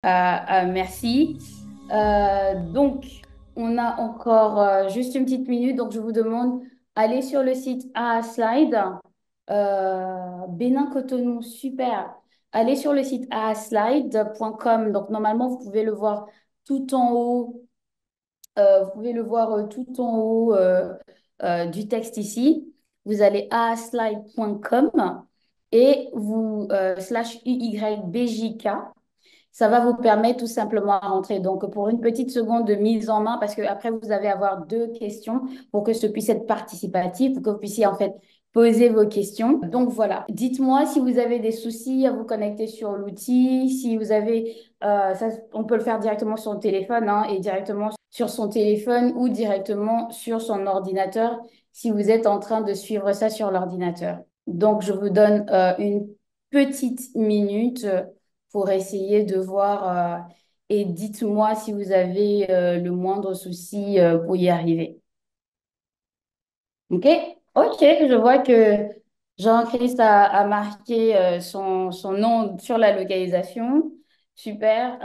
Merci. Donc, on a encore juste une petite minute. Donc, je vous demande, allez sur le site Slide. Bénin Cotonou, super. Allez sur le site aaslide.com. Donc, normalement, vous pouvez le voir tout en haut. Vous pouvez le voir tout en haut du texte ici. Vous allez aaslide.com et vous slash UYBJK. Ça va vous permettre tout simplement à rentrer. Donc, pour une petite seconde de mise en main, parce que après vous allez avoir deux questions pour que ce puisse être participatif, pour que vous puissiez en fait poser vos questions. Donc, voilà. Dites-moi si vous avez des soucis à vous connecter sur l'outil, si vous avez, ça, on peut le faire directement sur le téléphone hein, et directement sur son téléphone ou directement sur son ordinateur si vous êtes en train de suivre ça sur l'ordinateur. Donc, je vous donne une petite minute pour essayer de voir et dites-moi si vous avez le moindre souci pour y arriver. OK? OK, je vois que Jean-Christ a marqué son nom sur la localisation. Super.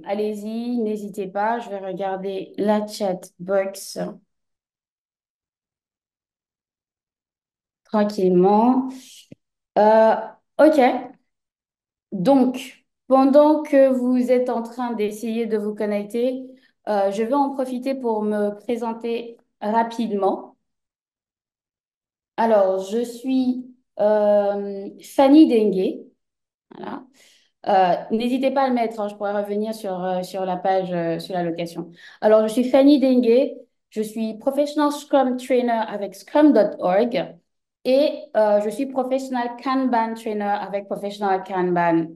Allez-y, n'hésitez pas. Je vais regarder la chat box tranquillement. Euh, OK. Donc, pendant que vous êtes en train d'essayer de vous connecter, je vais en profiter pour me présenter rapidement. Alors, je suis Fanny Dengue. Voilà. N'hésitez pas à le mettre, hein, je pourrais revenir sur la page, sur la location. Alors, je suis Fanny Dengue, je suis Professional Scrum Trainer avec Scrum.org et je suis Professional Kanban Trainer avec Professional Kanban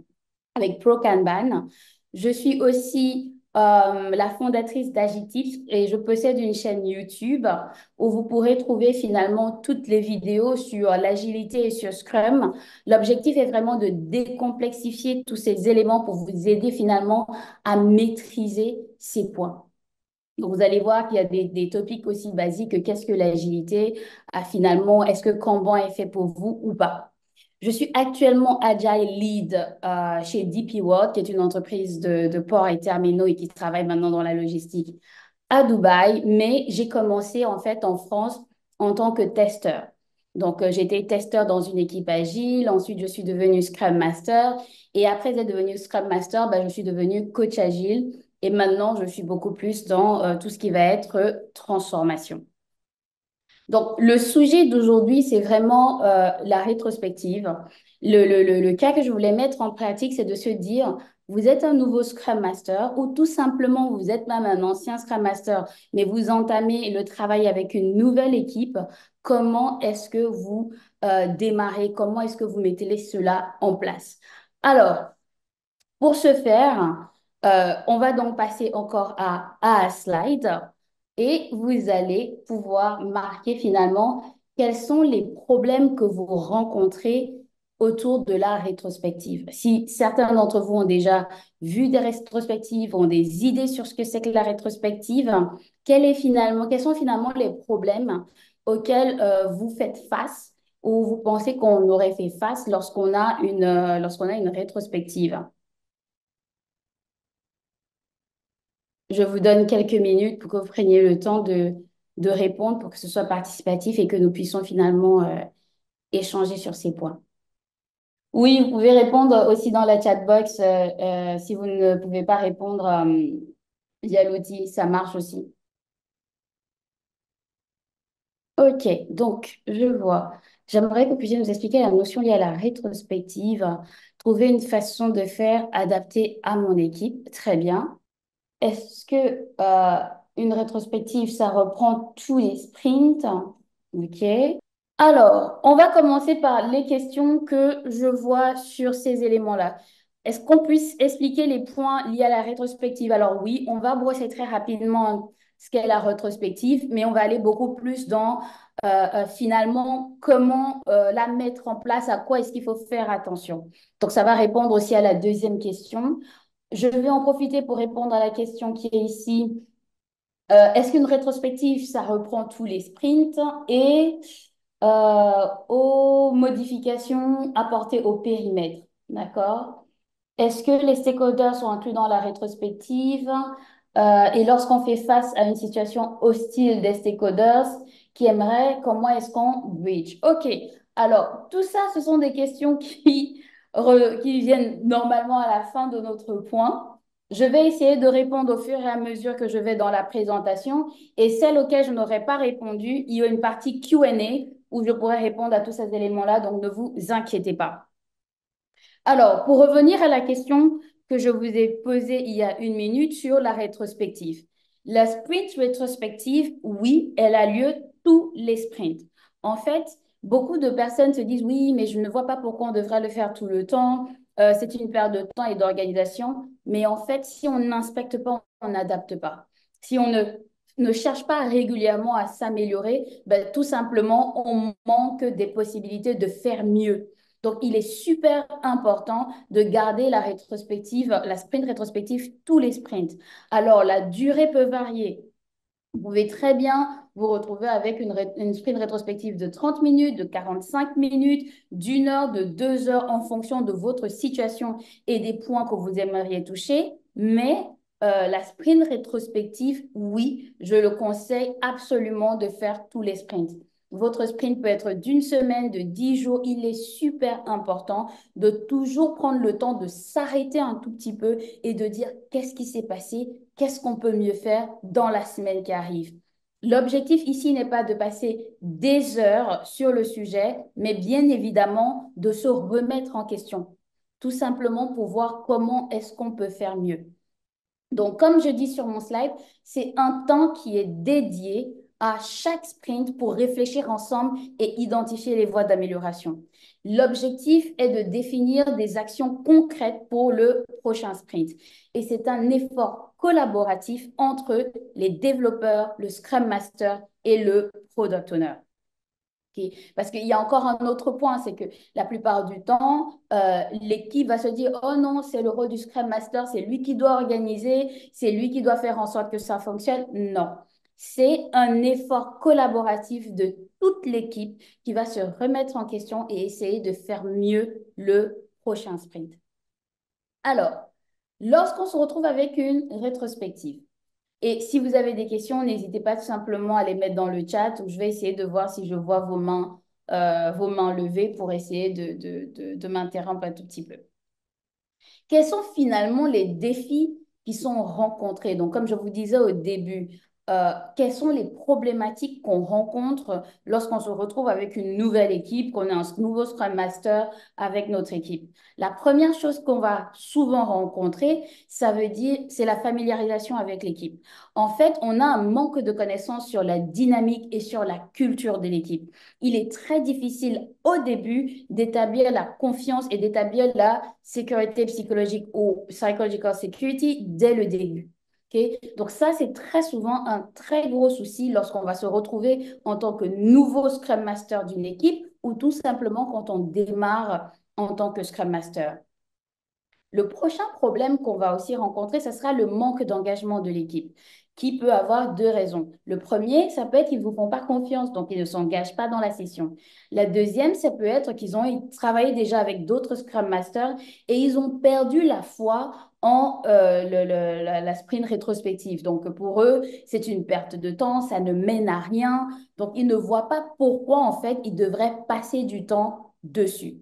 avec ProKanban. Je suis aussi la fondatrice d'Agitips et je possède une chaîne YouTube où vous pourrez trouver finalement toutes les vidéos sur l'agilité et sur Scrum. L'objectif est vraiment de décomplexifier tous ces éléments pour vous aider finalement à maîtriser ces points. Donc, vous allez voir qu'il y a des topics aussi basiques que qu'est-ce que l'agilité, finalement, est-ce que Kanban est fait pour vous ou pas. Je suis actuellement Agile Lead chez DP World, qui est une entreprise de ports et terminaux et qui travaille maintenant dans la logistique à Dubaï, mais j'ai commencé en fait en France en tant que testeur. Donc, j'étais testeur dans une équipe agile, ensuite je suis devenue Scrum Master et après être devenue Scrum Master, ben, je suis devenue coach agile et maintenant je suis beaucoup plus dans tout ce qui va être transformation. Donc, le sujet d'aujourd'hui, c'est vraiment la rétrospective. Le cas que je voulais mettre en pratique, c'est de se dire, vous êtes un nouveau Scrum Master ou tout simplement, vous êtes même un ancien Scrum Master, mais vous entamez le travail avec une nouvelle équipe. Comment est-ce que vous démarrez? Comment est-ce que vous mettez cela en place? Alors, pour ce faire, on va donc passer encore à slide et vous allez pouvoir marquer finalement quels sont les problèmes que vous rencontrez autour de la rétrospective. Si certains d'entre vous ont déjà vu des rétrospectives, ont des idées sur ce que c'est que la rétrospective, quels sont finalement les problèmes auxquels vous faites face ou vous pensez qu'on aurait fait face lorsqu'on a une rétrospective? Je vous donne quelques minutes pour que vous preniez le temps de répondre pour que ce soit participatif et que nous puissions finalement échanger sur ces points. Oui, vous pouvez répondre aussi dans la chat box si vous ne pouvez pas répondre via l'outil, ça marche aussi. Ok, donc je vois. J'aimerais que vous puissiez nous expliquer la notion liée à la rétrospective, trouver une façon de faire adaptée à mon équipe. Très bien. Est-ce que une rétrospective, ça reprend tous les sprints? OK. Alors, on va commencer par les questions que je vois sur ces éléments-là. Est-ce qu'on puisse expliquer les points liés à la rétrospective? Alors oui, on va brosser très rapidement ce qu'est la rétrospective, mais on va aller beaucoup plus dans finalement comment la mettre en place, à quoi est-ce qu'il faut faire attention. Donc ça va répondre aussi à la deuxième question. Je vais en profiter pour répondre à la question qui est ici. Est-ce qu'une rétrospective, ça reprend tous les sprints et aux modifications apportées au périmètre? D'accord? Est-ce que les stakeholders sont inclus dans la rétrospective? Et lorsqu'on fait face à une situation hostile des stakeholders qui aimeraient, comment est-ce qu'on bridge? OK. Alors, tout ça, ce sont des questions qui viennent normalement à la fin de notre point. Je vais essayer de répondre au fur et à mesure que je vais dans la présentation. Et celles auxquelles je n'aurais pas répondu, il y a une partie Q&A où je pourrais répondre à tous ces éléments-là. Donc, ne vous inquiétez pas. Alors, pour revenir à la question que je vous ai posée il y a une minute sur la rétrospective. La sprint rétrospective, oui, elle a lieu tous les sprints. En fait, beaucoup de personnes se disent, oui, mais je ne vois pas pourquoi on devrait le faire tout le temps. C'est une perte de temps et d'organisation. Mais en fait, si on n'inspecte pas, on n'adapte pas. Si on ne cherche pas régulièrement à s'améliorer, ben, tout simplement, on manque des possibilités de faire mieux. Donc, il est super important de garder la rétrospective, la sprint rétrospective, tous les sprints. Alors, la durée peut varier. Vous pouvez très bien vous retrouver avec une sprint rétrospective de 30 minutes, de 45 minutes, d'une heure, de 2 heures en fonction de votre situation et des points que vous aimeriez toucher. Mais la sprint rétrospective, oui, je le conseille absolument de faire tous les sprints. Votre sprint peut être d'une semaine, de 10 jours. Il est super important de toujours prendre le temps de s'arrêter un tout petit peu et de dire qu'est-ce qui s'est passé, qu'est-ce qu'on peut mieux faire dans la semaine qui arrive. L'objectif ici n'est pas de passer des heures sur le sujet, mais bien évidemment de se remettre en question, tout simplement pour voir comment est-ce qu'on peut faire mieux. Donc, comme je dis sur mon slide, c'est un temps qui est dédié à chaque sprint pour réfléchir ensemble et identifier les voies d'amélioration. L'objectif est de définir des actions concrètes pour le prochain sprint. Et c'est un effort collaboratif entre les développeurs, le Scrum Master et le Product Owner. Okay. Parce qu'il y a encore un autre point, c'est que la plupart du temps, l'équipe va se dire, oh non, c'est le rôle du Scrum Master, c'est lui qui doit organiser, c'est lui qui doit faire en sorte que ça fonctionne. Non, c'est un effort collaboratif de toute l'équipe qui va se remettre en question et essayer de faire mieux le prochain sprint. Alors, lorsqu'on se retrouve avec une rétrospective, et si vous avez des questions, n'hésitez pas tout simplement à les mettre dans le chat ou je vais essayer de voir si je vois vos mains levées pour essayer de m'interrompre un tout petit peu. Quels sont finalement les défis qui sont rencontrés? Donc, comme je vous disais au début, quelles sont les problématiques qu'on rencontre lorsqu'on se retrouve avec une nouvelle équipe, qu'on a un nouveau Scrum Master avec notre équipe? La première chose qu'on va souvent rencontrer, ça veut dire, c'est la familiarisation avec l'équipe. En fait, on a un manque de connaissances sur la dynamique et sur la culture de l'équipe. Il est très difficile au début d'établir la confiance et d'établir la sécurité psychologique ou psychological security dès le début. Okay? Donc ça, c'est très souvent un très gros souci lorsqu'on va se retrouver en tant que nouveau Scrum Master d'une équipe ou tout simplement quand on démarre en tant que Scrum Master. Le prochain problème qu'on va aussi rencontrer, ce sera le manque d'engagement de l'équipe, qui peut avoir deux raisons. Le premier, ça peut être qu'ils ne vous font pas confiance, donc ils ne s'engagent pas dans la session. La deuxième, ça peut être qu'ils ont travaillé déjà avec d'autres Scrum Masters et ils ont perdu la foi en la sprint rétrospective. Donc pour eux, c'est une perte de temps, ça ne mène à rien. Donc ils ne voient pas pourquoi en fait ils devraient passer du temps dessus.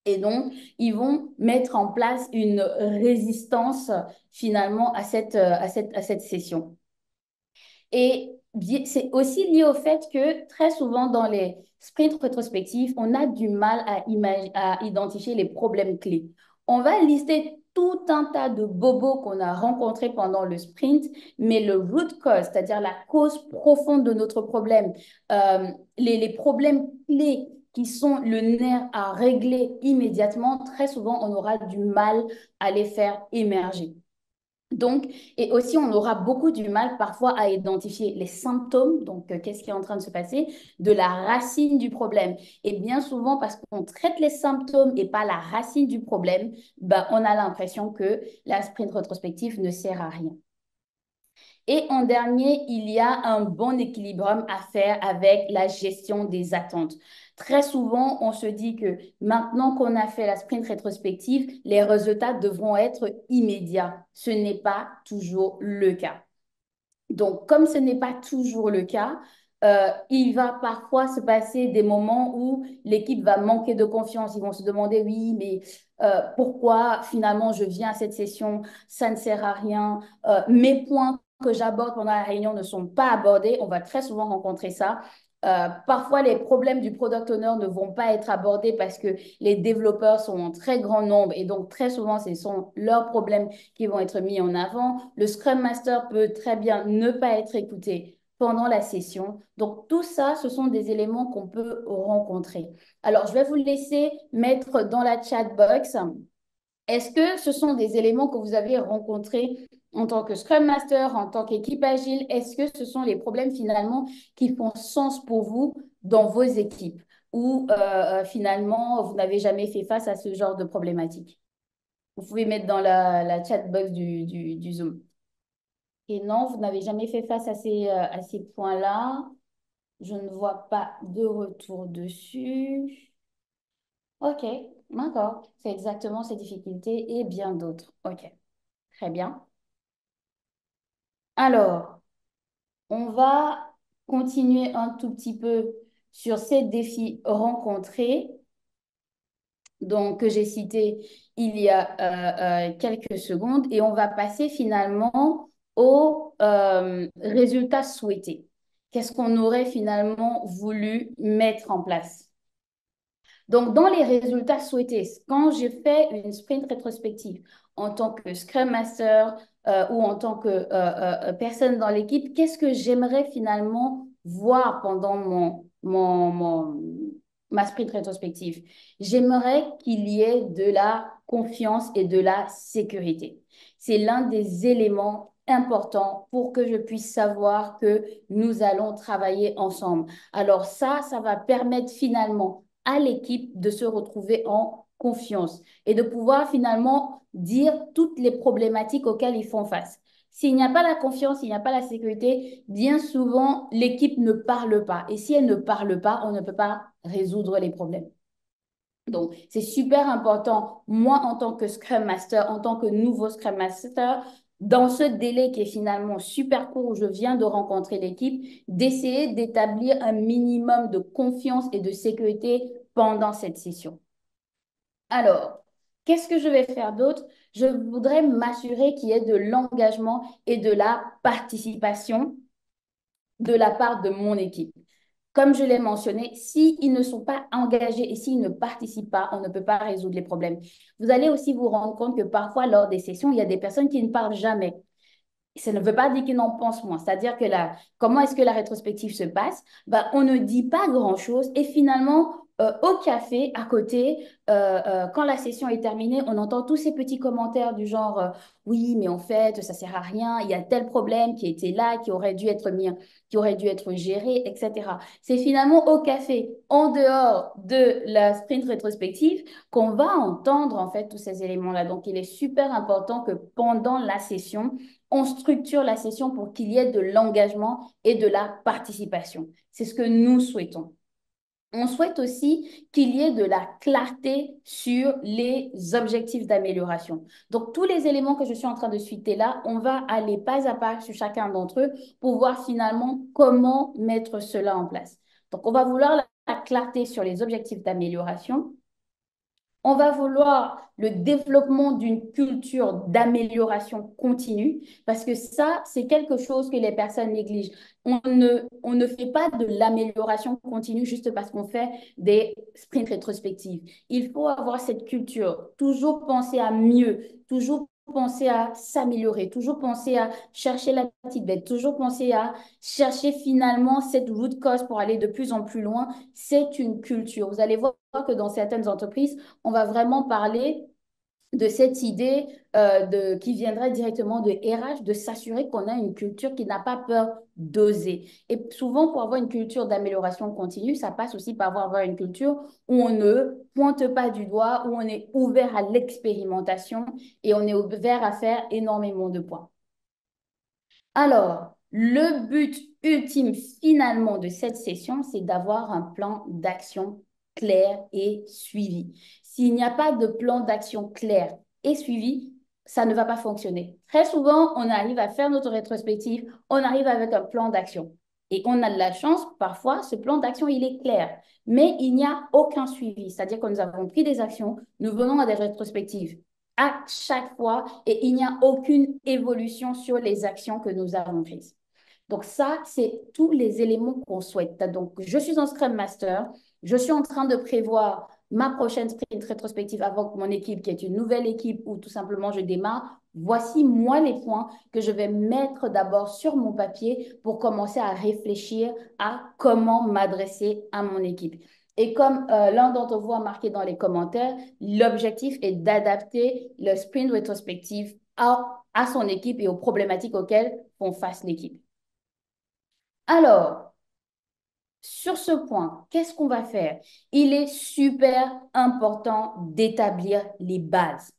Et donc, ils vont mettre en place une résistance finalement à cette session. Et c'est aussi lié au fait que très souvent dans les sprints rétrospectifs, on a du mal à identifier les problèmes clés. On va lister tout un tas de bobos qu'on a rencontrés pendant le sprint, mais le root cause, c'est-à-dire la cause profonde de notre problème, les problèmes clés qui sont le nerf à régler immédiatement, très souvent, on aura du mal à les faire émerger. Donc, et aussi, on aura beaucoup du mal parfois à identifier les symptômes, donc qu'est-ce qui est en train de se passer, de la racine du problème. Et bien souvent, parce qu'on traite les symptômes et pas la racine du problème, bah, on a l'impression que la sprint rétrospective ne sert à rien. Et en dernier, il y a un bon équilibre à faire avec la gestion des attentes. Très souvent, on se dit que maintenant qu'on a fait la sprint rétrospective, les résultats devront être immédiats. Ce n'est pas toujours le cas. Donc, comme ce n'est pas toujours le cas, il va parfois se passer des moments où l'équipe va manquer de confiance. Ils vont se demander, oui, mais pourquoi finalement je viens à cette session, ça ne sert à rien. Mes points que j'aborde pendant la réunion ne sont pas abordés. On va très souvent rencontrer ça. Parfois, les problèmes du product owner ne vont pas être abordés parce que les développeurs sont en très grand nombre et donc très souvent, ce sont leurs problèmes qui vont être mis en avant. Le Scrum Master peut très bien ne pas être écouté pendant la session. Donc, tout ça, ce sont des éléments qu'on peut rencontrer. Alors, je vais vous laisser mettre dans la chat box. Est-ce que ce sont des éléments que vous avez rencontrés en tant que Scrum Master, en tant qu'équipe agile? Est-ce que ce sont les problèmes finalement qui font sens pour vous dans vos équipes ou finalement vous n'avez jamais fait face à ce genre de problématique? Vous pouvez mettre dans la chat box du Zoom. Et non, vous n'avez jamais fait face à ces points-là. Je ne vois pas de retour dessus. OK, d'accord. C'est exactement ces difficultés et bien d'autres. OK, très bien. Alors, on va continuer un tout petit peu sur ces défis rencontrés, donc que j'ai cités il y a quelques secondes, et on va passer finalement aux résultats souhaités. Qu'est-ce qu'on aurait finalement voulu mettre en place? Donc, dans les résultats souhaités, quand j'ai fait une sprint rétrospective en tant que Scrum Master ou en tant que personne dans l'équipe, qu'est-ce que j'aimerais finalement voir pendant ma sprint rétrospective? J'aimerais qu'il y ait de la confiance et de la sécurité. C'est l'un des éléments importants pour que je puisse savoir que nous allons travailler ensemble. Alors ça va permettre finalement à l'équipe de se retrouver en confiance et de pouvoir finalement dire toutes les problématiques auxquelles ils font face. S'il n'y a pas la confiance, s'il n'y a pas la sécurité, bien souvent, l'équipe ne parle pas. Et si elle ne parle pas, on ne peut pas résoudre les problèmes. Donc, c'est super important, moi, en tant que Scrum Master, en tant que nouveau Scrum Master, dans ce délai qui est finalement super court où je viens de rencontrer l'équipe, d'essayer d'établir un minimum de confiance et de sécurité pendant cette session. Alors, qu'est-ce que je vais faire d'autre? Je voudrais m'assurer qu'il y ait de l'engagement et de la participation de la part de mon équipe. Comme je l'ai mentionné, s'ils ne sont pas engagés et s'ils ne participent pas, on ne peut pas résoudre les problèmes. Vous allez aussi vous rendre compte que parfois, lors des sessions, il y a des personnes qui ne parlent jamais. Ça ne veut pas dire qu'ils n'en pensent moins. C'est-à-dire que comment est-ce que la rétrospective se passe? Ben, on ne dit pas grand-chose et finalement, au café, à côté, quand la session est terminée, on entend tous ces petits commentaires du genre oui, mais en fait, ça sert à rien, il y a tel problème qui était là, qui aurait dû être mis, qui aurait dû être géré, etc. C'est finalement au café, en dehors de la sprint rétrospective, qu'on va entendre en fait tous ces éléments-là. Donc, il est super important que pendant la session, on structure la session pour qu'il y ait de l'engagement et de la participation. C'est ce que nous souhaitons. On souhaite aussi qu'il y ait de la clarté sur les objectifs d'amélioration. Donc, tous les éléments que je suis en train de citer là, on va aller pas à pas sur chacun d'entre eux pour voir finalement comment mettre cela en place. Donc, on va vouloir la clarté sur les objectifs d'amélioration. On va vouloir le développement d'une culture d'amélioration continue parce que ça, c'est quelque chose que les personnes négligent. On ne fait pas de l'amélioration continue juste parce qu'on fait des sprints rétrospectives. Il faut avoir cette culture, toujours penser à mieux, toujours penser à s'améliorer, toujours penser à chercher la petite bête, toujours penser à chercher finalement cette root cause pour aller de plus en plus loin. C'est une culture. Vous allez voir que dans certaines entreprises, on va vraiment parler de cette idée qui viendrait directement de RH, de s'assurer qu'on a une culture qui n'a pas peur d'oser. Et souvent, pour avoir une culture d'amélioration continue, ça passe aussi par avoir une culture où on ne pointe pas du doigt, où on est ouvert à l'expérimentation et on est ouvert à faire énormément de points. Alors, le but ultime finalement de cette session, c'est d'avoir un plan d'action clair et suivi. S'il n'y a pas de plan d'action clair et suivi, ça ne va pas fonctionner. Très souvent, on arrive à faire notre rétrospective, on arrive avec un plan d'action. Et on a de la chance, parfois, ce plan d'action, il est clair, mais il n'y a aucun suivi. C'est-à-dire que nous avons pris des actions, nous venons à des rétrospectives à chaque fois et il n'y a aucune évolution sur les actions que nous avons prises. Donc ça, c'est tous les éléments qu'on souhaite. Donc, je suis en Scrum Master, je suis en train de prévoir ma prochaine sprint rétrospective avec mon équipe, qui est une nouvelle équipe où tout simplement je démarre. Voici moi les points que je vais mettre d'abord sur mon papier pour commencer à réfléchir à comment m'adresser à mon équipe. Et comme l'un d'entre vous a marqué dans les commentaires, l'objectif est d'adapter le sprint rétrospective à son équipe et aux problématiques auxquelles font face l'équipe. Alors, sur ce point, qu'est-ce qu'on va faire? Il est super important d'établir les bases.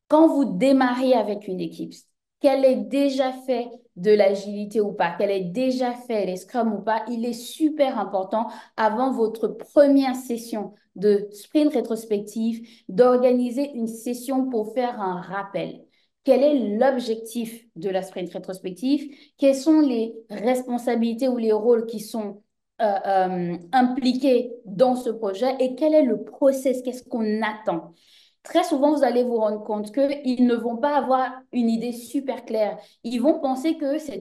Quand vous démarrez avec une équipe, qu'elle ait déjà fait de l'agilité ou pas, qu'elle ait déjà fait les scrums ou pas, il est super important avant votre première session de sprint rétrospective d'organiser une session pour faire un rappel. Quel est l'objectif de la sprint rétrospective? Quelles sont les responsabilités ou les rôles qui sont impliqués dans ce projet et quel est le process? Qu'est-ce qu'on attend? Très souvent, vous allez vous rendre compte qu'ils ne vont pas avoir une idée super claire. Ils vont penser que c'est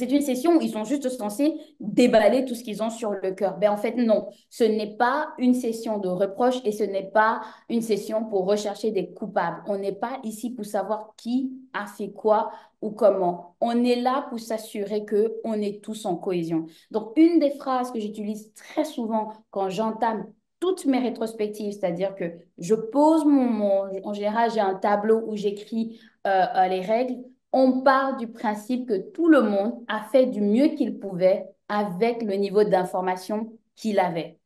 une session où ils sont juste censés déballer tout ce qu'ils ont sur le cœur. Ben, en fait, non. Ce n'est pas une session de reproche et ce n'est pas une session pour rechercher des coupables. On n'est pas ici pour savoir qui a fait quoi ou comment. On est là pour s'assurer qu'on est tous en cohésion. Donc, une des phrases que j'utilise très souvent quand j'entame toutes mes rétrospectives, c'est-à-dire que je pose en général, j'ai un tableau où j'écris les règles. On part du principe que tout le monde a fait du mieux qu'il pouvait avec le niveau d'information qu'il avait.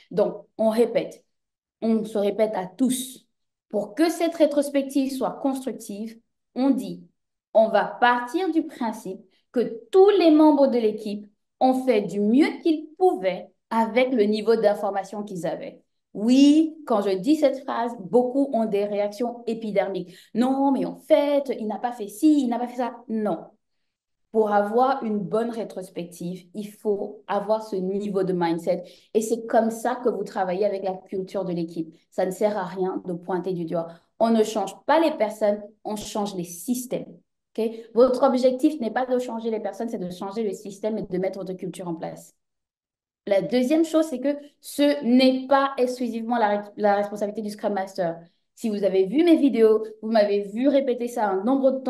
Donc, on se répète à tous. Pour que cette rétrospective soit constructive, on dit, on va partir du principe que tous les membres de l'équipe ont fait du mieux qu'ils pouvaient avec le niveau d'information qu'ils avaient. Oui, quand je dis cette phrase, beaucoup ont des réactions épidermiques. Non, mais en fait, il n'a pas fait ci, il n'a pas fait ça. Non. Pour avoir une bonne rétrospective, il faut avoir ce niveau de mindset. Et c'est comme ça que vous travaillez avec la culture de l'équipe. Ça ne sert à rien de pointer du doigt. On ne change pas les personnes, on change les systèmes. Okay? Votre objectif n'est pas de changer les personnes, c'est de changer le système et de mettre votre culture en place. La deuxième chose, c'est que ce n'est pas exclusivement la responsabilité du Scrum Master. Si vous avez vu mes vidéos, vous m'avez vu répéter ça un nombre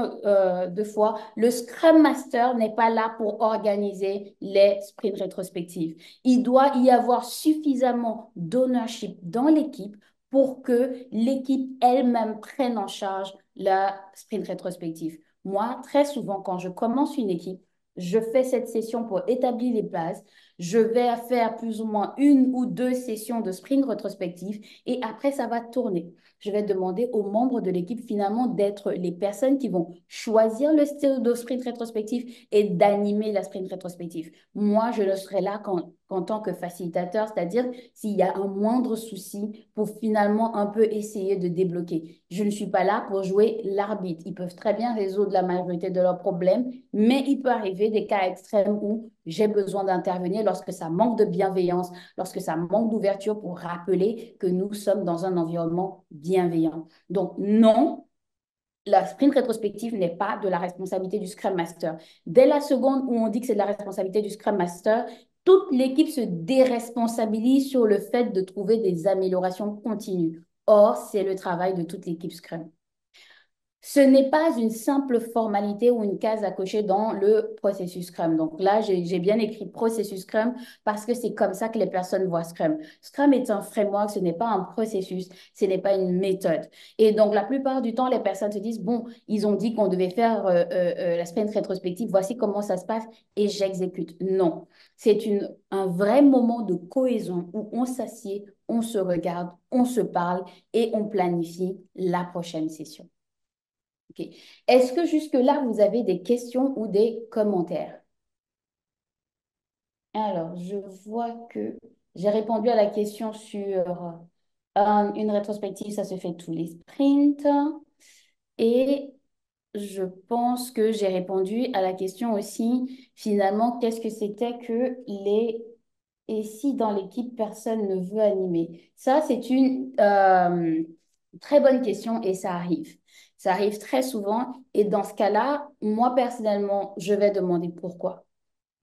de fois, le Scrum Master n'est pas là pour organiser les sprints rétrospectives. Il doit y avoir suffisamment d'ownership dans l'équipe pour que l'équipe elle-même prenne en charge la sprint rétrospective. Moi, très souvent, quand je commence une équipe, je fais cette session pour établir les bases. Je vais faire plus ou moins une ou deux sessions de sprint rétrospective et après, ça va tourner. Je vais demander aux membres de l'équipe finalement d'être les personnes qui vont choisir le style de sprint rétrospective et d'animer la sprint rétrospective. Moi, je ne serai là qu'en tant que facilitateur, c'est-à-dire s'il y a un moindre souci pour finalement un peu essayer de débloquer. Je ne suis pas là pour jouer l'arbitre. Ils peuvent très bien résoudre la majorité de leurs problèmes, mais il peut arriver des cas extrêmes où j'ai besoin d'intervenir lorsque ça manque de bienveillance, lorsque ça manque d'ouverture pour rappeler que nous sommes dans un environnement bienveillant. Donc, non, la sprint rétrospective n'est pas de la responsabilité du Scrum Master. Dès la seconde où on dit que c'est de la responsabilité du Scrum Master, toute l'équipe se déresponsabilise sur le fait de trouver des améliorations continues. Or, c'est le travail de toute l'équipe Scrum. Ce n'est pas une simple formalité ou une case à cocher dans le processus Scrum. Donc là, j'ai bien écrit processus Scrum parce que c'est comme ça que les personnes voient Scrum. Scrum est un framework, ce n'est pas un processus, ce n'est pas une méthode. Et donc, la plupart du temps, les personnes se disent, bon, ils ont dit qu'on devait faire la sprint rétrospective, voici comment ça se passe et j'exécute. Non, c'est un vrai moment de cohésion où on s'assied, on se regarde, on se parle et on planifie la prochaine session. Ok. Est-ce que jusque-là, vous avez des questions ou des commentaires? Alors, je vois que j'ai répondu à la question sur une rétrospective, ça se fait tous les sprints. Et je pense que j'ai répondu à la question aussi, finalement, qu'est-ce que c'était que les... Et si dans l'équipe, personne ne veut animer? Ça, c'est une très bonne question et ça arrive. Ça arrive très souvent. Et dans ce cas-là, moi, personnellement, je vais demander pourquoi.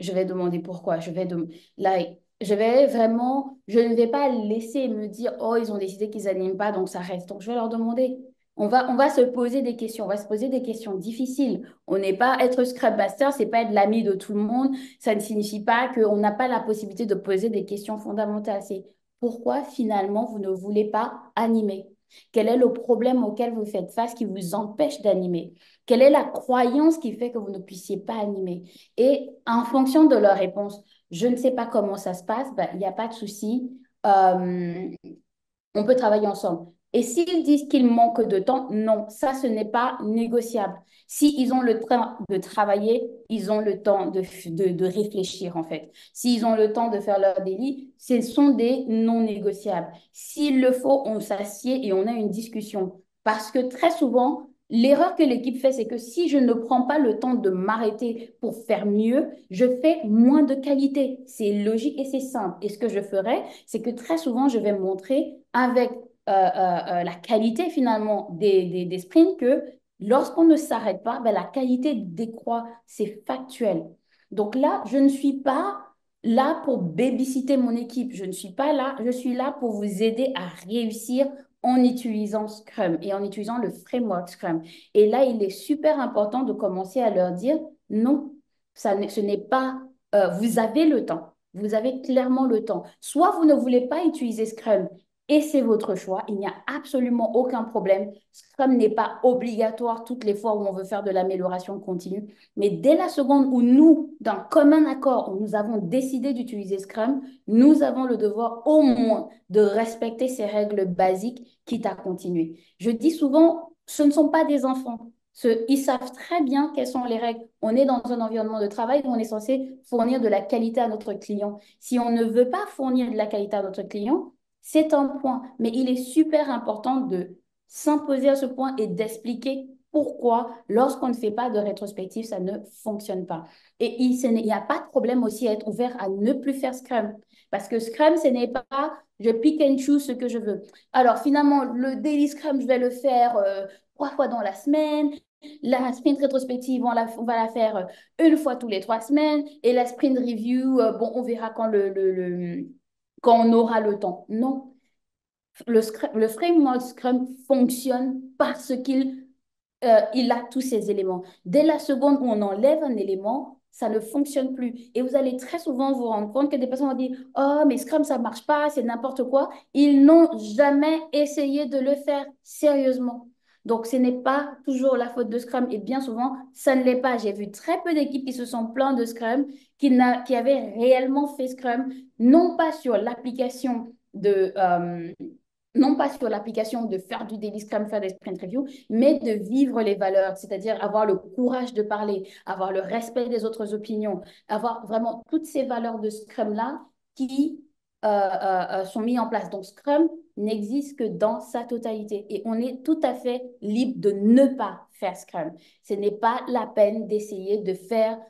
Je vais demander pourquoi. Là, je vais vraiment, je ne vais pas laisser me dire, oh, ils ont décidé qu'ils n'animent pas, donc ça reste. Donc, je vais leur demander. On va se poser des questions. On va se poser des questions difficiles. On n'est pas être Scrum Master, c'est pas être l'ami de tout le monde. Ça ne signifie pas qu'on n'a pas la possibilité de poser des questions fondamentales. C'est pourquoi finalement vous ne voulez pas animer? Quel est le problème auquel vous faites face qui vous empêche d'animer? Quelle est la croyance qui fait que vous ne puissiez pas animer? Et en fonction de leur réponse, je ne sais pas comment ça se passe, ben, il n'y a pas de souci. Euh, on peut travailler ensemble. Et s'ils disent qu'ils manquent de temps, non, ça, ce n'est pas négociable. S'ils ont le temps de travailler, ils ont le temps de réfléchir, en fait. S'ils ont le temps de faire leur délit, ce sont des non négociables. S'il le faut, on s'assied et on a une discussion. Parce que très souvent, l'erreur que l'équipe fait, c'est que si je ne prends pas le temps de m'arrêter pour faire mieux, je fais moins de qualité. C'est logique et c'est simple. Et ce que je ferai, c'est que très souvent, je vais montrer avec la qualité finalement des sprints que lorsqu'on ne s'arrête pas, ben, la qualité décroît. C'est factuel. Donc là, je ne suis pas là pour babysitter mon équipe. Je ne suis pas là. Je suis là pour vous aider à réussir en utilisant Scrum et en utilisant le framework Scrum. Et là, il est super important de commencer à leur dire non, ce n'est pas, vous avez le temps. Vous avez clairement le temps. Soit vous ne voulez pas utiliser Scrum et c'est votre choix. Il n'y a absolument aucun problème. Scrum n'est pas obligatoire toutes les fois où on veut faire de l'amélioration continue. Mais dès la seconde où nous, d'un commun accord, où nous avons décidé d'utiliser Scrum, nous avons le devoir au moins de respecter ces règles basiques, quitte à continuer. Je dis souvent, ce ne sont pas des enfants. Ils savent très bien quelles sont les règles. On est dans un environnement de travail où on est censé fournir de la qualité à notre client. Si on ne veut pas fournir de la qualité à notre client, c'est un point, mais il est super important de s'imposer à ce point et d'expliquer pourquoi, lorsqu'on ne fait pas de rétrospective, ça ne fonctionne pas. Et il n'y a pas de problème aussi à être ouvert à ne plus faire Scrum. Parce que Scrum, ce n'est pas je pick and choose ce que je veux. Alors finalement, le daily Scrum, je vais le faire 3 fois dans la semaine. La sprint rétrospective, on va la faire une fois tous les 3 semaines. Et la sprint review, bon, on verra quand on aura le temps. Non, le framework Scrum fonctionne parce qu'il a tous ces éléments. Dès la seconde où on enlève un élément, ça ne fonctionne plus. Et vous allez très souvent vous rendre compte que des personnes vont dire, oh, mais Scrum, ça ne marche pas, c'est n'importe quoi. Ils n'ont jamais essayé de le faire sérieusement. Donc, ce n'est pas toujours la faute de Scrum et bien souvent, ça ne l'est pas. J'ai vu très peu d'équipes qui se sont plaintes de Scrum, qui avaient réellement fait Scrum, non pas sur l'application non pas sur l'application de faire du daily Scrum, faire des sprint reviews, mais de vivre les valeurs, c'est-à-dire avoir le courage de parler, avoir le respect des autres opinions, avoir vraiment toutes ces valeurs de Scrum-là qui sont mises en place. Donc, Scrum n'existe que dans sa totalité et on est tout à fait libre de ne pas faire Scrum. Ce n'est pas la peine d'essayer de faire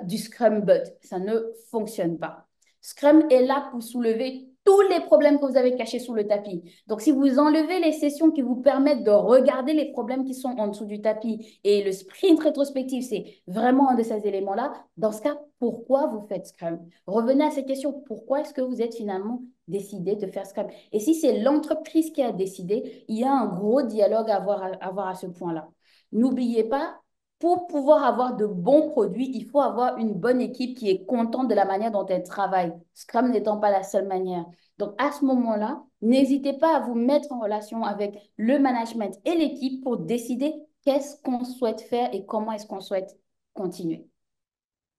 du Scrum Bot. Ça ne fonctionne pas. Scrum est là pour soulever tous les problèmes que vous avez cachés sous le tapis. Donc, si vous enlevez les sessions qui vous permettent de regarder les problèmes qui sont en dessous du tapis et le sprint rétrospectif, c'est vraiment un de ces éléments-là, dans ce cas, pourquoi vous faites Scrum? Revenez à ces questions. Pourquoi est-ce que vous êtes finalement décidé de faire Scrum? Et si c'est l'entreprise qui a décidé, il y a un gros dialogue à avoir à ce point-là. N'oubliez pas, pour pouvoir avoir de bons produits, il faut avoir une bonne équipe qui est contente de la manière dont elle travaille. Scrum n'étant pas la seule manière. Donc, à ce moment-là, n'hésitez pas à vous mettre en relation avec le management et l'équipe pour décider qu'est-ce qu'on souhaite faire et comment est-ce qu'on souhaite continuer.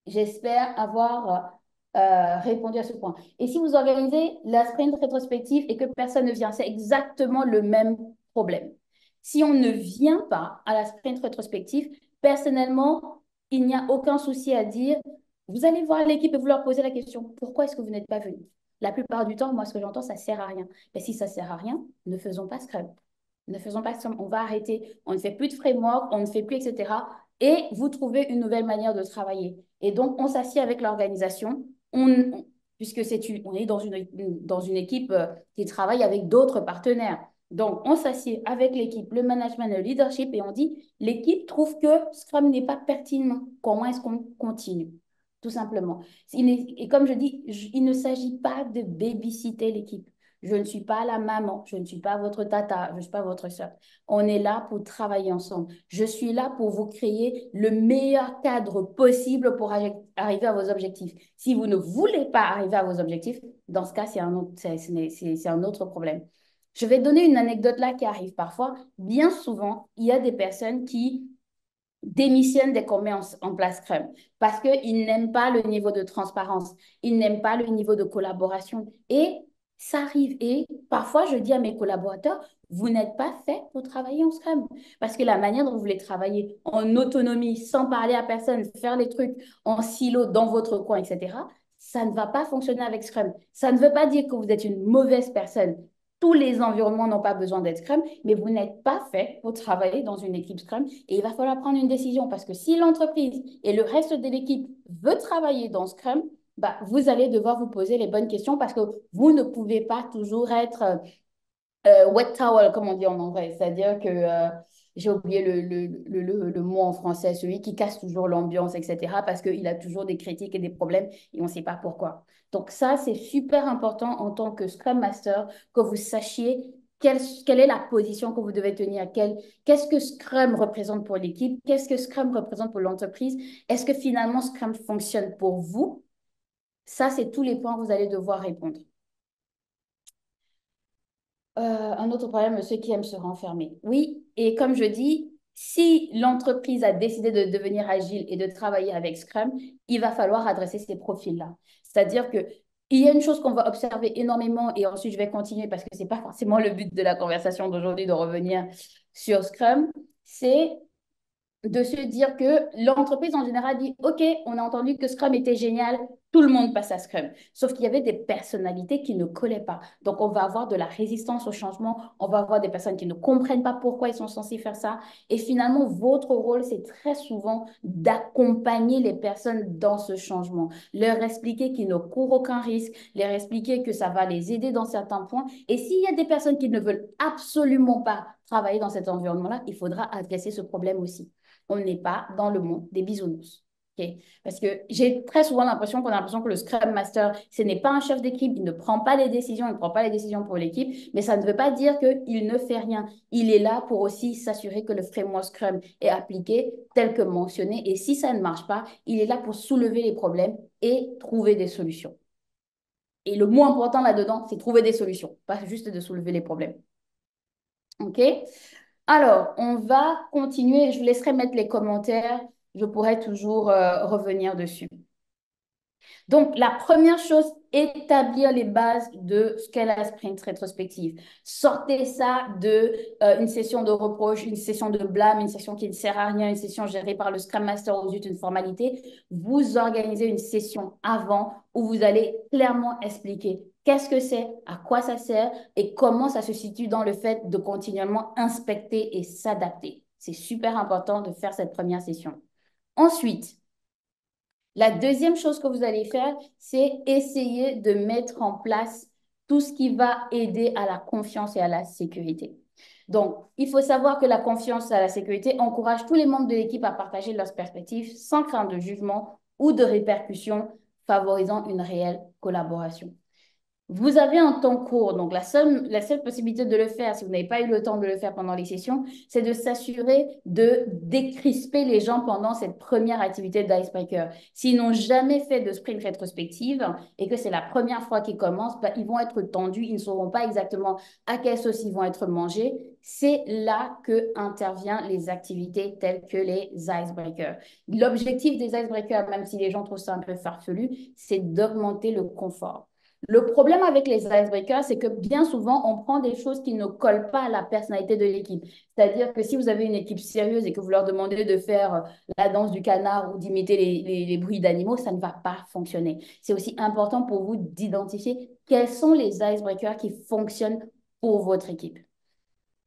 J'espère avoir répondu à ce point. Et si vous organisez la sprint rétrospective et que personne ne vient, c'est exactement le même problème. Si on ne vient pas à la sprint rétrospective, personnellement, il n'y a aucun souci à dire. Vous allez voir l'équipe et vous leur posez la question, pourquoi est-ce que vous n'êtes pas venu? La plupart du temps, moi, ce que j'entends, ça sert à rien. Mais si ça sert à rien, ne faisons pas Scrum. Ne faisons pas Scrum. On va arrêter. On ne fait plus de framework, on ne fait plus, etc. Et vous trouvez une nouvelle manière de travailler. Et donc, on s'assied avec l'organisation. Puisque on est dans une équipe qui travaille avec d'autres partenaires. Donc, on s'assied avec l'équipe, le management, le leadership, et on dit, l'équipe trouve que Scrum n'est pas pertinent. Comment est-ce qu'on continue? Tout simplement. Et comme je dis, il ne s'agit pas de babysitter l'équipe. Je ne suis pas la maman, je ne suis pas votre tata, je ne suis pas votre soeur. On est là pour travailler ensemble. Je suis là pour vous créer le meilleur cadre possible pour arriver à vos objectifs. Si vous ne voulez pas arriver à vos objectifs, dans ce cas, c'est un autre problème. Je vais donner une anecdote là qui arrive parfois. Bien souvent, il y a des personnes qui démissionnent dès qu'on met en place Scrum parce qu'ils n'aiment pas le niveau de transparence, ils n'aiment pas le niveau de collaboration. Et ça arrive. Et parfois, je dis à mes collaborateurs, vous n'êtes pas fait pour travailler en Scrum. Parce que la manière dont vous voulez travailler en autonomie, sans parler à personne, faire les trucs en silo dans votre coin, etc., ça ne va pas fonctionner avec Scrum. Ça ne veut pas dire que vous êtes une mauvaise personne. Tous les environnements n'ont pas besoin d'être Scrum, mais vous n'êtes pas fait pour travailler dans une équipe Scrum et il va falloir prendre une décision parce que si l'entreprise et le reste de l'équipe veut travailler dans Scrum, bah, vous allez devoir vous poser les bonnes questions parce que vous ne pouvez pas toujours être wet towel, comme on dit en anglais. C'est-à-dire que j'ai oublié le mot en français, celui qui casse toujours l'ambiance, etc. parce qu'il a toujours des critiques et des problèmes et on ne sait pas pourquoi. Donc ça, c'est super important en tant que Scrum Master que vous sachiez quelle est la position que vous devez tenir, qu'est-ce que Scrum représente pour l'équipe, qu'est-ce que Scrum représente pour l'entreprise, est-ce que finalement Scrum fonctionne pour vous? Ça, c'est tous les points que vous allez devoir répondre. Un autre problème, ceux qui aiment se renfermer. Oui, et comme je dis, si l'entreprise a décidé de devenir agile et de travailler avec Scrum, il va falloir adresser ces profils-là. C'est-à-dire que il y a une chose qu'on va observer énormément et ensuite je vais continuer parce que ce n'est pas forcément le but de la conversation d'aujourd'hui de revenir sur Scrum, c'est de se dire que l'entreprise en général dit, OK, on a entendu que Scrum était génial, tout le monde passe à Scrum. Sauf qu'il y avait des personnalités qui ne collaient pas. Donc, on va avoir de la résistance au changement, on va avoir des personnes qui ne comprennent pas pourquoi ils sont censés faire ça. Et finalement, votre rôle, c'est très souvent d'accompagner les personnes dans ce changement, leur expliquer qu'ils ne courent aucun risque, leur expliquer que ça va les aider dans certains points. Et s'il y a des personnes qui ne veulent absolument pas travailler dans cet environnement-là, il faudra adresser ce problème aussi. On n'est pas dans le monde des bisounours. Okay? Parce que j'ai très souvent l'impression qu'on a l'impression que le Scrum Master, ce n'est pas un chef d'équipe, il ne prend pas les décisions, il ne prend pas les décisions pour l'équipe, mais ça ne veut pas dire qu'il ne fait rien. Il est là pour aussi s'assurer que le framework Scrum est appliqué tel que mentionné. Et si ça ne marche pas, il est là pour soulever les problèmes et trouver des solutions. Et le mot important là-dedans, c'est trouver des solutions, pas juste de soulever les problèmes. OK? Alors, on va continuer. Je vous laisserai mettre les commentaires. Je pourrai toujours revenir dessus. Donc, la première chose, établir les bases de ce qu'est la sprint rétrospective. Sortez ça de une session de reproche, une session de blâme, une session qui ne sert à rien, une session gérée par le Scrum Master aux yeux d'une formalité. Vous organisez une session avant où vous allez clairement expliquer qu'est-ce que c'est, à quoi ça sert et comment ça se situe dans le fait de continuellement inspecter et s'adapter. C'est super important de faire cette première session. Ensuite, la deuxième chose que vous allez faire, c'est essayer de mettre en place tout ce qui va aider à la confiance et à la sécurité. Donc, il faut savoir que la confiance et la sécurité encourage tous les membres de l'équipe à partager leurs perspectives sans crainte de jugement ou de répercussions, favorisant une réelle collaboration. Vous avez un temps court, donc la seule possibilité de le faire, si vous n'avez pas eu le temps de le faire pendant les sessions, c'est de s'assurer de décrisper les gens pendant cette première activité d'icebreaker. S'ils n'ont jamais fait de sprint rétrospective et que c'est la première fois qu'ils commencent, bah, ils vont être tendus, ils ne sauront pas exactement à quelle sauce ils vont être mangés. C'est là que interviennent les activités telles que les icebreakers. L'objectif des icebreakers, même si les gens trouvent ça un peu farfelu, c'est d'augmenter le confort. Le problème avec les icebreakers, c'est que bien souvent, on prend des choses qui ne collent pas à la personnalité de l'équipe. C'est-à-dire que si vous avez une équipe sérieuse et que vous leur demandez de faire la danse du canard ou d'imiter les bruits d'animaux, ça ne va pas fonctionner. C'est aussi important pour vous d'identifier quels sont les icebreakers qui fonctionnent pour votre équipe.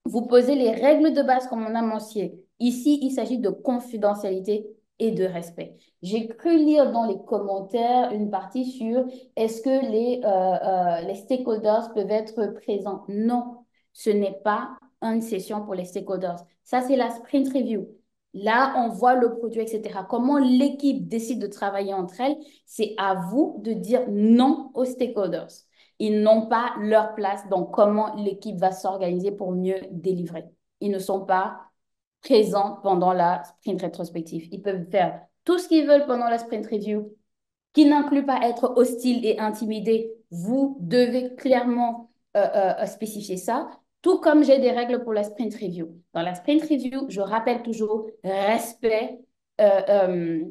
Vous posez les règles de base comme on a mentionné. Ici, il s'agit de confidentialité et de respect. J'ai cru lire dans les commentaires une partie sur est-ce que les stakeholders peuvent être présents. Non, ce n'est pas une session pour les stakeholders. Ça, c'est la sprint review. Là, on voit le produit, etc. Comment l'équipe décide de travailler entre elles, c'est à vous de dire non aux stakeholders. Ils n'ont pas leur place dans comment l'équipe va s'organiser pour mieux délivrer. Ils ne sont pas présents pendant la sprint rétrospective. Ils peuvent faire tout ce qu'ils veulent pendant la sprint review, qui n'inclut pas être hostile et intimidé. Vous devez clairement spécifier ça. Tout comme j'ai des règles pour la sprint review. Dans la sprint review, je rappelle toujours respect euh, euh,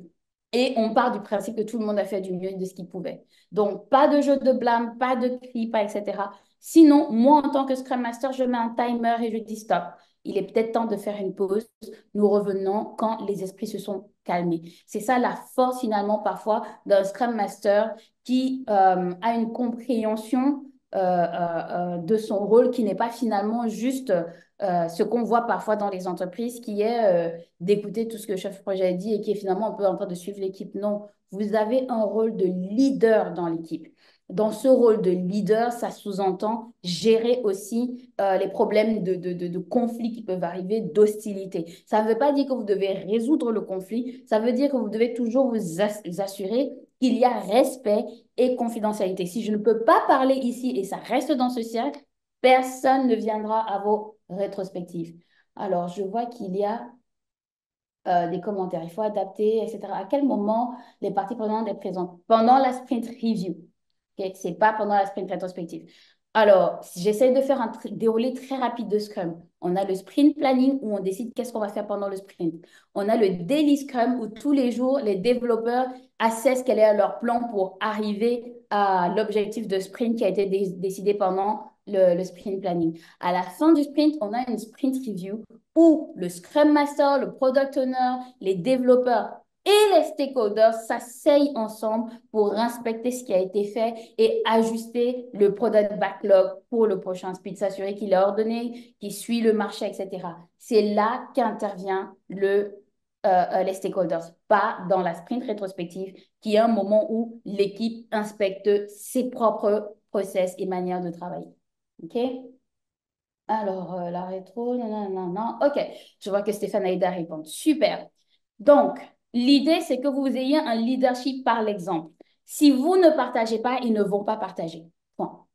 et on part du principe que tout le monde a fait du mieux de ce qu'il pouvait. Donc, pas de jeu de blâme, pas de cris, pas etc. Sinon, moi, en tant que Scrum Master, je mets un timer et je dis stop. Il est peut-être temps de faire une pause. Nous revenons quand les esprits se sont calmés. C'est ça la force finalement parfois d'un Scrum Master qui a une compréhension de son rôle qui n'est pas finalement juste ce qu'on voit parfois dans les entreprises, qui est d'écouter tout ce que le chef de projet dit et qui est finalement un peu en train de suivre l'équipe. Non, vous avez un rôle de leader dans l'équipe. Dans ce rôle de leader, ça sous-entend gérer aussi les problèmes de conflits qui peuvent arriver, d'hostilité. Ça ne veut pas dire que vous devez résoudre le conflit, ça veut dire que vous devez toujours vous assurer qu'il y a respect et confidentialité. Si je ne peux pas parler ici et ça reste dans ce cercle, personne ne viendra à vos rétrospectives. Alors, je vois qu'il y a des commentaires. Il faut adapter, etc. À quel moment les parties prenantes sont présentes? Pendant la sprint review. Okay? Ce n'est pas pendant la sprint rétrospective. Alors, si j'essaie de faire un déroulé très rapide de Scrum. On a le sprint planning où on décide qu'est-ce qu'on va faire pendant le sprint. On a le daily Scrum où tous les jours, les développeurs assessent quel est leur plan pour arriver à l'objectif de sprint qui a été décidé pendant le sprint planning. À la fin du sprint, on a une sprint review où le Scrum Master, le Product Owner, les développeurs et les stakeholders s'asseyent ensemble pour inspecter ce qui a été fait et ajuster le product backlog pour le prochain sprint, s'assurer qu'il est ordonné, qu'il suit le marché, etc. C'est là qu'intervient les stakeholders, pas dans la sprint rétrospective, qui est un moment où l'équipe inspecte ses propres process et manières de travailler. OK? Alors, la rétro, non, non, non, non. OK, je vois que Stéphane a aidé à répondre. Super. Donc, l'idée, c'est que vous ayez un leadership par l'exemple. Si vous ne partagez pas, ils ne vont pas partager. Point.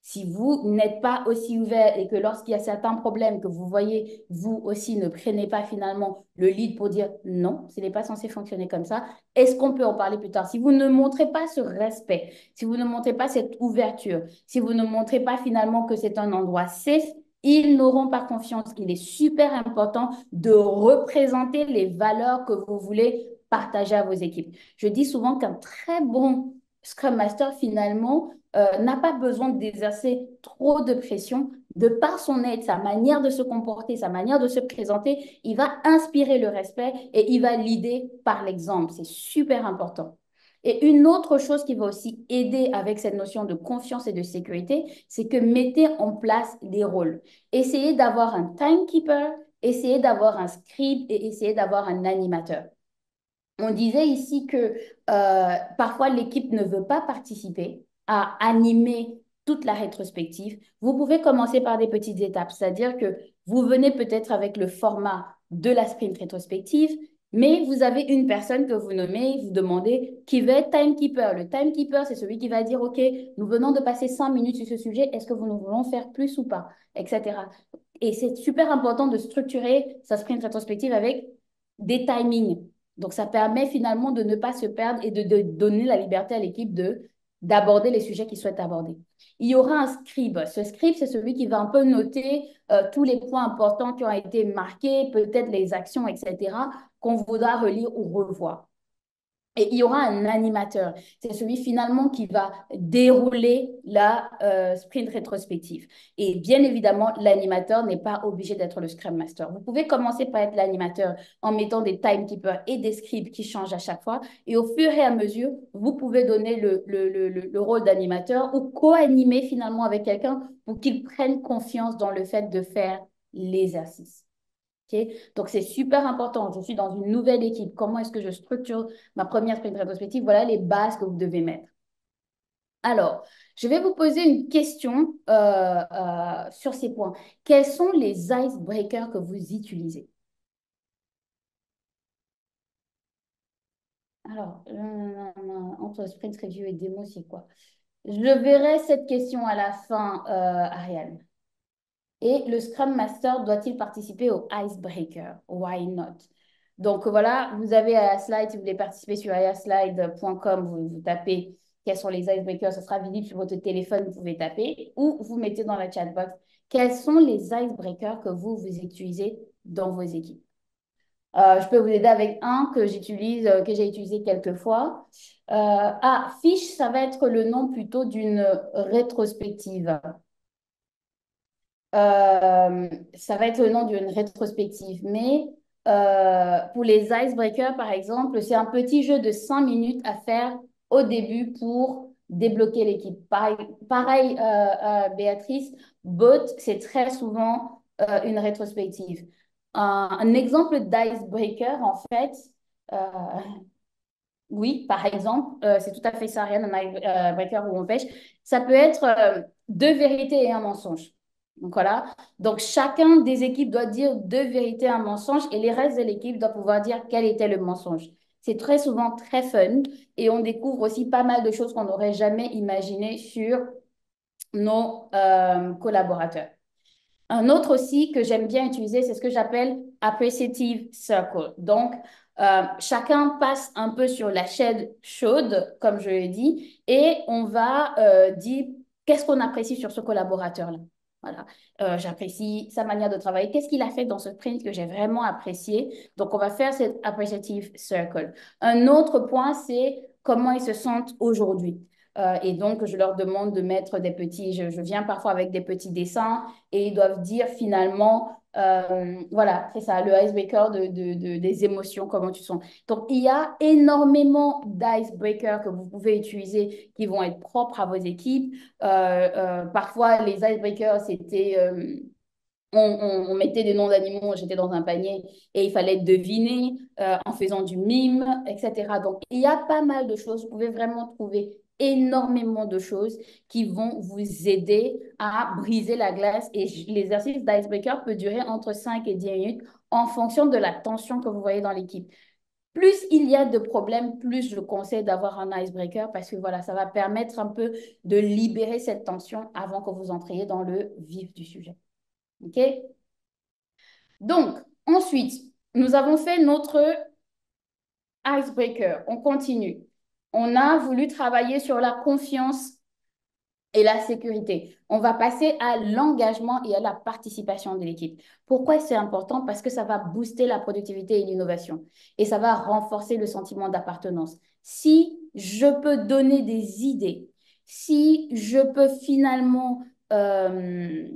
Si vous n'êtes pas aussi ouvert et que lorsqu'il y a certains problèmes que vous voyez, vous aussi ne prenez pas finalement le lead pour dire non, ce n'est pas censé fonctionner comme ça, est-ce qu'on peut en parler plus tard? Si vous ne montrez pas ce respect, si vous ne montrez pas cette ouverture, si vous ne montrez pas finalement que c'est un endroit safe, ils n'auront pas confiance. Il est super important de représenter les valeurs que vous voulez partager à vos équipes. Je dis souvent qu'un très bon Scrum Master, finalement, n'a pas besoin d'exercer trop de pression. De par son aide, sa manière de se comporter, sa manière de se présenter, il va inspirer le respect et il va leader par l'exemple. C'est super important. Et une autre chose qui va aussi aider avec cette notion de confiance et de sécurité, c'est que mettez en place des rôles. Essayez d'avoir un timekeeper, essayez d'avoir un scribe et essayez d'avoir un animateur. On disait ici que parfois l'équipe ne veut pas participer à animer toute la rétrospective. Vous pouvez commencer par des petites étapes, c'est-à-dire que vous venez peut-être avec le format de la sprint rétrospective, mais vous avez une personne que vous nommez, vous demandez qui va être timekeeper. Le timekeeper, c'est celui qui va dire, OK, nous venons de passer 5 minutes sur ce sujet, est-ce que nous voulons faire plus ou pas, etc. Et c'est super important de structurer sa sprint rétrospective avec des timings. Donc, ça permet finalement de ne pas se perdre et de donner la liberté à l'équipe d'aborder les sujets qu'ils souhaitent aborder. Il y aura un scribe. Ce scribe, c'est celui qui va un peu noter tous les points importants qui ont été marqués, peut-être les actions, etc., qu'on voudra relire ou revoir. Et il y aura un animateur. C'est celui finalement qui va dérouler la sprint rétrospective. Et bien évidemment, l'animateur n'est pas obligé d'être le Scrum Master. Vous pouvez commencer par être l'animateur en mettant des timekeepers et des scripts qui changent à chaque fois. Et au fur et à mesure, vous pouvez donner le rôle d'animateur ou co-animer finalement avec quelqu'un pour qu'il prenne confiance dans le fait de faire l'exercice. Okay? Donc, c'est super important. Je suis dans une nouvelle équipe. Comment est-ce que je structure ma première sprint rétrospective? Voilà les bases que vous devez mettre. Alors, je vais vous poser une question sur ces points. Quels sont les icebreakers que vous utilisez? Alors, entre sprint review et démo, c'est quoi? Je verrai cette question à la fin, Ariane. Et le Scrum Master doit-il participer au icebreaker? Why not? Donc voilà, vous avez à la slide, si vous voulez participer sur ayaslide.com, vous tapez quels sont les icebreakers, ce sera visible sur votre téléphone, vous pouvez taper, ou vous mettez dans la chat box quels sont les icebreakers que vous utilisez dans vos équipes. Je peux vous aider avec un que j'utilise, que j'ai utilisé quelques fois. Fiche, ça va être le nom plutôt d'une rétrospective. Ça va être le nom d'une rétrospective. Mais pour les icebreakers, par exemple, c'est un petit jeu de 5 minutes à faire au début pour débloquer l'équipe. Pareil, Béatrice, Bot, c'est très souvent une rétrospective. Un exemple d'icebreaker, en fait, euh, oui, par exemple, c'est tout à fait ça, rien un icebreaker ou on pêche. Ça peut être deux vérités et un mensonge. Donc voilà. Donc chacun des équipes doit dire deux vérités et un mensonge et les restes de l'équipe doivent pouvoir dire quel était le mensonge. C'est très souvent très fun et on découvre aussi pas mal de choses qu'on n'aurait jamais imaginées sur nos collaborateurs. Un autre aussi que j'aime bien utiliser, c'est ce que j'appelle appreciative circle. Donc, chacun passe un peu sur la chaîne chaude, comme je l'ai dit, et on va dire qu'est-ce qu'on apprécie sur ce collaborateur-là. Voilà. J'apprécie sa manière de travailler. Qu'est-ce qu'il a fait dans ce sprint que j'ai vraiment apprécié? Donc, on va faire cette appreciative circle. Un autre point, c'est comment ils se sentent aujourd'hui. Et donc, je leur demande de mettre des petits, je viens parfois avec des petits dessins et ils doivent dire finalement, voilà, c'est ça, le icebreaker des émotions, comment tu sens. Donc, il y a énormément d'icebreakers que vous pouvez utiliser qui vont être propres à vos équipes. Parfois, les icebreakers, c'était... on mettait des noms d'animaux, j'étais dans un panier et il fallait deviner en faisant du mime, etc. Donc, il y a pas mal de choses. Vous pouvez vraiment trouver énormément de choses qui vont vous aider à briser la glace. Et l'exercice d'icebreaker peut durer entre 5 et 10 minutes en fonction de la tension que vous voyez dans l'équipe. Plus il y a de problèmes, plus je conseille d'avoir un icebreaker parce que voilà, ça va permettre un peu de libérer cette tension avant que vous entriez dans le vif du sujet. OK? Donc, ensuite, nous avons fait notre icebreaker. On continue. On a voulu travailler sur la confiance et la sécurité. On va passer à l'engagement et à la participation de l'équipe. Pourquoi c'est important? Parce que ça va booster la productivité et l'innovation et ça va renforcer le sentiment d'appartenance. Si je peux donner des idées, si je peux finalement euh,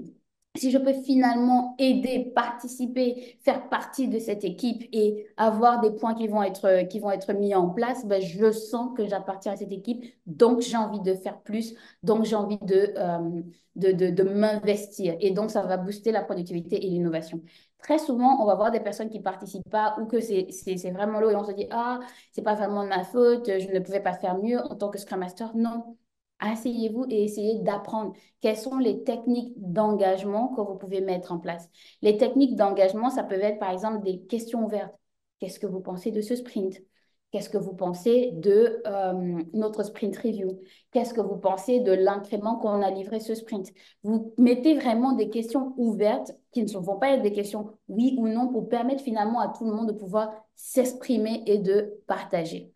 si je peux finalement aider, participer, faire partie de cette équipe et avoir des points qui vont être mis en place, ben, je sens que j'appartiens à cette équipe, donc j'ai envie de faire plus, donc j'ai envie de m'investir. Et donc, ça va booster la productivité et l'innovation. Très souvent, on va voir des personnes qui ne participent pas ou que c'est vraiment lourd et on se dit, ah, c'est pas vraiment de ma faute, je ne pouvais pas faire mieux en tant que Scrum Master. Non. Asseyez-vous et essayez d'apprendre quelles sont les techniques d'engagement que vous pouvez mettre en place. Les techniques d'engagement, ça peut être par exemple des questions ouvertes. Qu'est-ce que vous pensez de ce sprint? Qu'est-ce que vous pensez de notre sprint review? Qu'est-ce que vous pensez de l'incrément qu'on a livré ce sprint? Vous mettez vraiment des questions ouvertes qui ne vont pas être des questions oui ou non pour permettre finalement à tout le monde de pouvoir s'exprimer et de partager.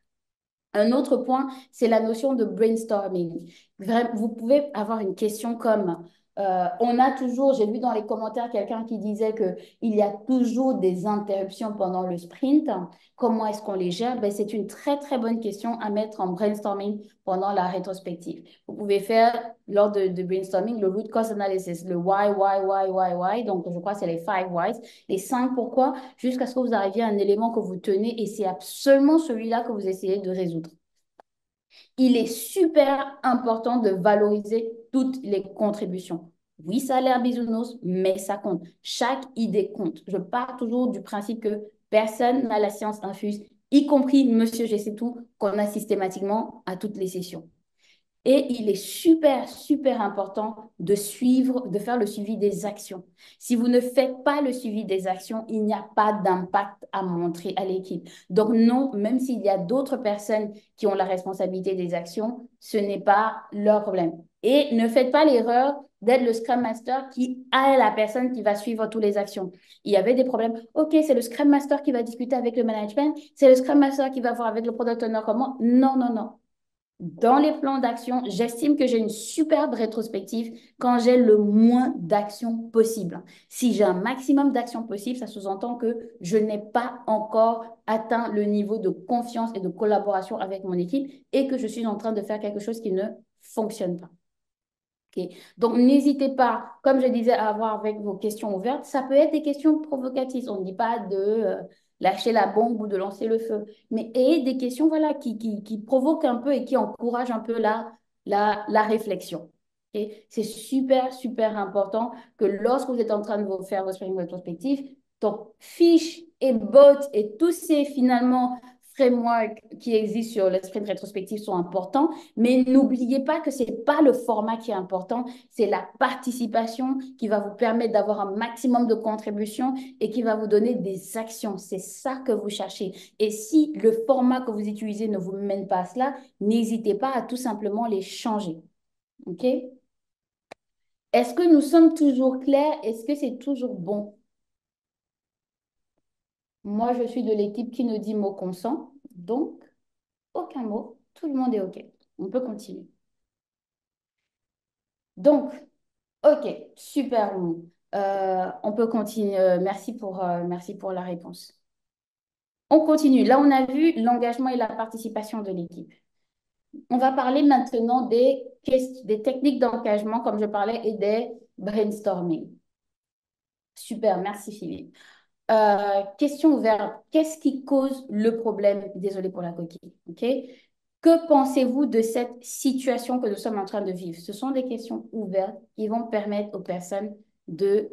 Un autre point, c'est la notion de brainstorming. Vous pouvez avoir une question comme On a toujours, j'ai vu dans les commentaires quelqu'un qui disait qu'il y a toujours des interruptions pendant le sprint. Comment est-ce qu'on les gère? Ben, c'est une très, très bonne question à mettre en brainstorming pendant la rétrospective. Vous pouvez faire, lors de brainstorming, le root cause analysis, le why. Donc, je crois que c'est les 5 whys, les 5 pourquoi, jusqu'à ce que vous arriviez à un élément que vous tenez et c'est absolument celui-là que vous essayez de résoudre. Il est super important de valoriser toutes les contributions. Oui, ça a l'air bisounours, mais ça compte. Chaque idée compte. Je pars toujours du principe que personne n'a la science infuse, y compris Monsieur Je sais tout, qu'on a systématiquement à toutes les sessions. Et il est super, super important de suivre, de faire le suivi des actions. Si vous ne faites pas le suivi des actions, il n'y a pas d'impact à montrer à l'équipe. Donc non, même s'il y a d'autres personnes qui ont la responsabilité des actions, ce n'est pas leur problème. Et ne faites pas l'erreur d'être le Scrum Master qui a la personne qui va suivre toutes les actions. Il y avait des problèmes. OK, c'est le Scrum Master qui va discuter avec le management, c'est le Scrum Master qui va voir avec le Product Owner comment. Non, non, non. Dans les plans d'action, j'estime que j'ai une superbe rétrospective quand j'ai le moins d'actions possible. Si j'ai un maximum d'actions possible, ça sous-entend que je n'ai pas encore atteint le niveau de confiance et de collaboration avec mon équipe et que je suis en train de faire quelque chose qui ne fonctionne pas. Okay. Donc, n'hésitez pas, comme je disais, à avoir avec vos questions ouvertes. Ça peut être des questions provocatrices. On ne dit pas de lâcher la bombe ou de lancer le feu, mais ayez des questions voilà, qui provoquent un peu et qui encouragent un peu la réflexion. Okay. C'est super, super important que lorsque vous êtes en train de vous faire vos sprints rétrospectifs, donc fiche et bot et tous ces finalement frameworks qui existent sur le sprint rétrospectif sont importants, mais n'oubliez pas que ce n'est pas le format qui est important, c'est la participation qui va vous permettre d'avoir un maximum de contributions et qui va vous donner des actions. C'est ça que vous cherchez. Et si le format que vous utilisez ne vous mène pas à cela, n'hésitez pas à tout simplement les changer. OK? Est-ce que nous sommes toujours clairs? Est-ce que c'est toujours bon? Moi, je suis de l'équipe qui ne dit mot consent, donc aucun mot, tout le monde est OK. On peut continuer. Donc, OK, super. On peut continuer. Merci pour la réponse. On continue. Là, on a vu l'engagement et la participation de l'équipe. On va parler maintenant des techniques d'engagement, comme je parlais, et des brainstorming. Super, merci Philippe. Question ouverte. Qu'est-ce qui cause le problème? Désolée pour la coquille. OK? Que pensez-vous de cette situation que nous sommes en train de vivre? Ce sont des questions ouvertes qui vont permettre aux personnes de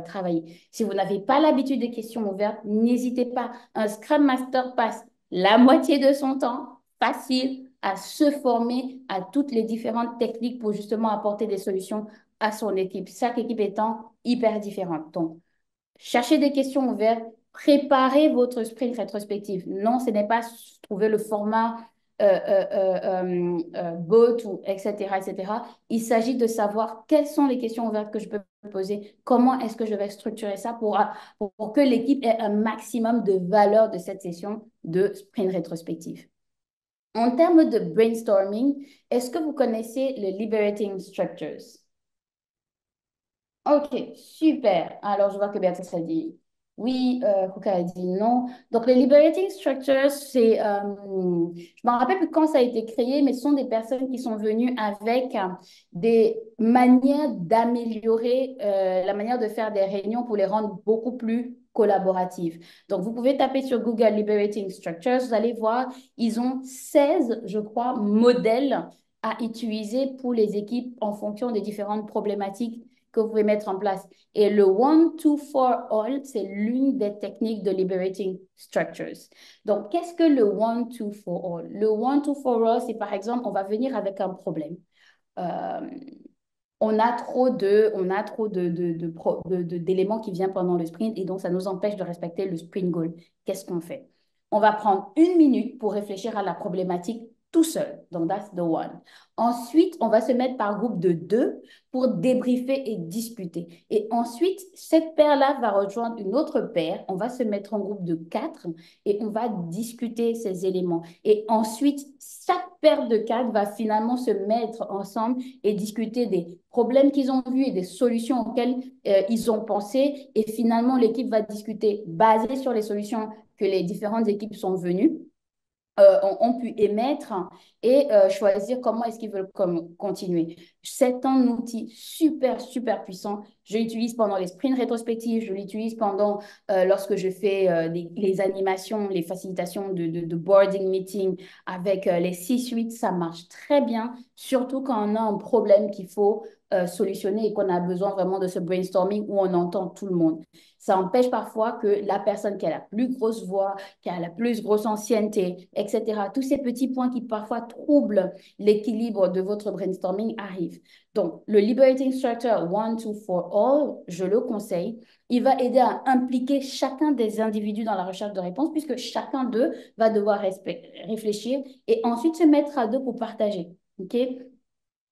travailler. Si vous n'avez pas l'habitude des questions ouvertes, n'hésitez pas. Un Scrum Master passe la moitié de son temps, facile, à se former à toutes les différentes techniques pour justement apporter des solutions à son équipe. Chaque équipe étant hyper différente. Donc, cherchez des questions ouvertes, préparez votre sprint rétrospective. Non, ce n'est pas trouver le format bot ou etc., etc. Il s'agit de savoir quelles sont les questions ouvertes que je peux poser, comment est-ce que je vais structurer ça pour que l'équipe ait un maximum de valeur de cette session de sprint rétrospective. En termes de brainstorming, est-ce que vous connaissez les liberating structures? Ok, super. Alors, je vois que Béatrice a dit oui, Kuka a dit non. Donc, les liberating structures, je me rappelle plus quand ça a été créé, mais ce sont des personnes qui sont venues avec des manières d'améliorer la manière de faire des réunions pour les rendre beaucoup plus collaboratives. Donc, vous pouvez taper sur Google Liberating Structures, vous allez voir, ils ont 16, je crois, modèles à utiliser pour les équipes en fonction des différentes problématiques que vous pouvez mettre en place. Et le one, two, for all, c'est l'une des techniques de liberating structures. Donc, qu'est-ce que le one, two, for all? Le one, two, for all, c'est par exemple, on va venir avec un problème. Euh, on a trop d'éléments qui viennent pendant le sprint et donc ça nous empêche de respecter le sprint goal. Qu'est-ce qu'on fait? On va prendre 1 minute pour réfléchir à la problématique tout seul. Donc, that's the one. Ensuite, on va se mettre par groupe de deux pour débriefer et discuter. Et ensuite, cette paire-là va rejoindre une autre paire. On va se mettre en groupe de quatre et on va discuter ces éléments. Et ensuite, chaque paire de quatre va finalement se mettre ensemble et discuter des problèmes qu'ils ont vus et des solutions auxquelles ils ont pensé. Et finalement, l'équipe va discuter basé sur les solutions que les différentes équipes sont venues ont pu émettre et choisir comment est-ce qu'ils veulent continuer. C'est un outil super, super puissant. Je l'utilise pendant les sprints rétrospectifs, je l'utilise pendant lorsque je fais les animations, les facilitations de boarding meeting avec les C-suites. Ça marche très bien, surtout quand on a un problème qu'il faut solutionner et qu'on a besoin vraiment de ce brainstorming où on entend tout le monde. Ça empêche parfois que la personne qui a la plus grosse voix, qui a la plus grosse ancienneté, etc. Tous ces petits points qui parfois troublent l'équilibre de votre brainstorming arrivent. Donc, le Liberating Structure One, Two, For All, je le conseille. Il va aider à impliquer chacun des individus dans la recherche de réponses puisque chacun d'eux va devoir réfléchir et ensuite se mettre à deux pour partager. OK?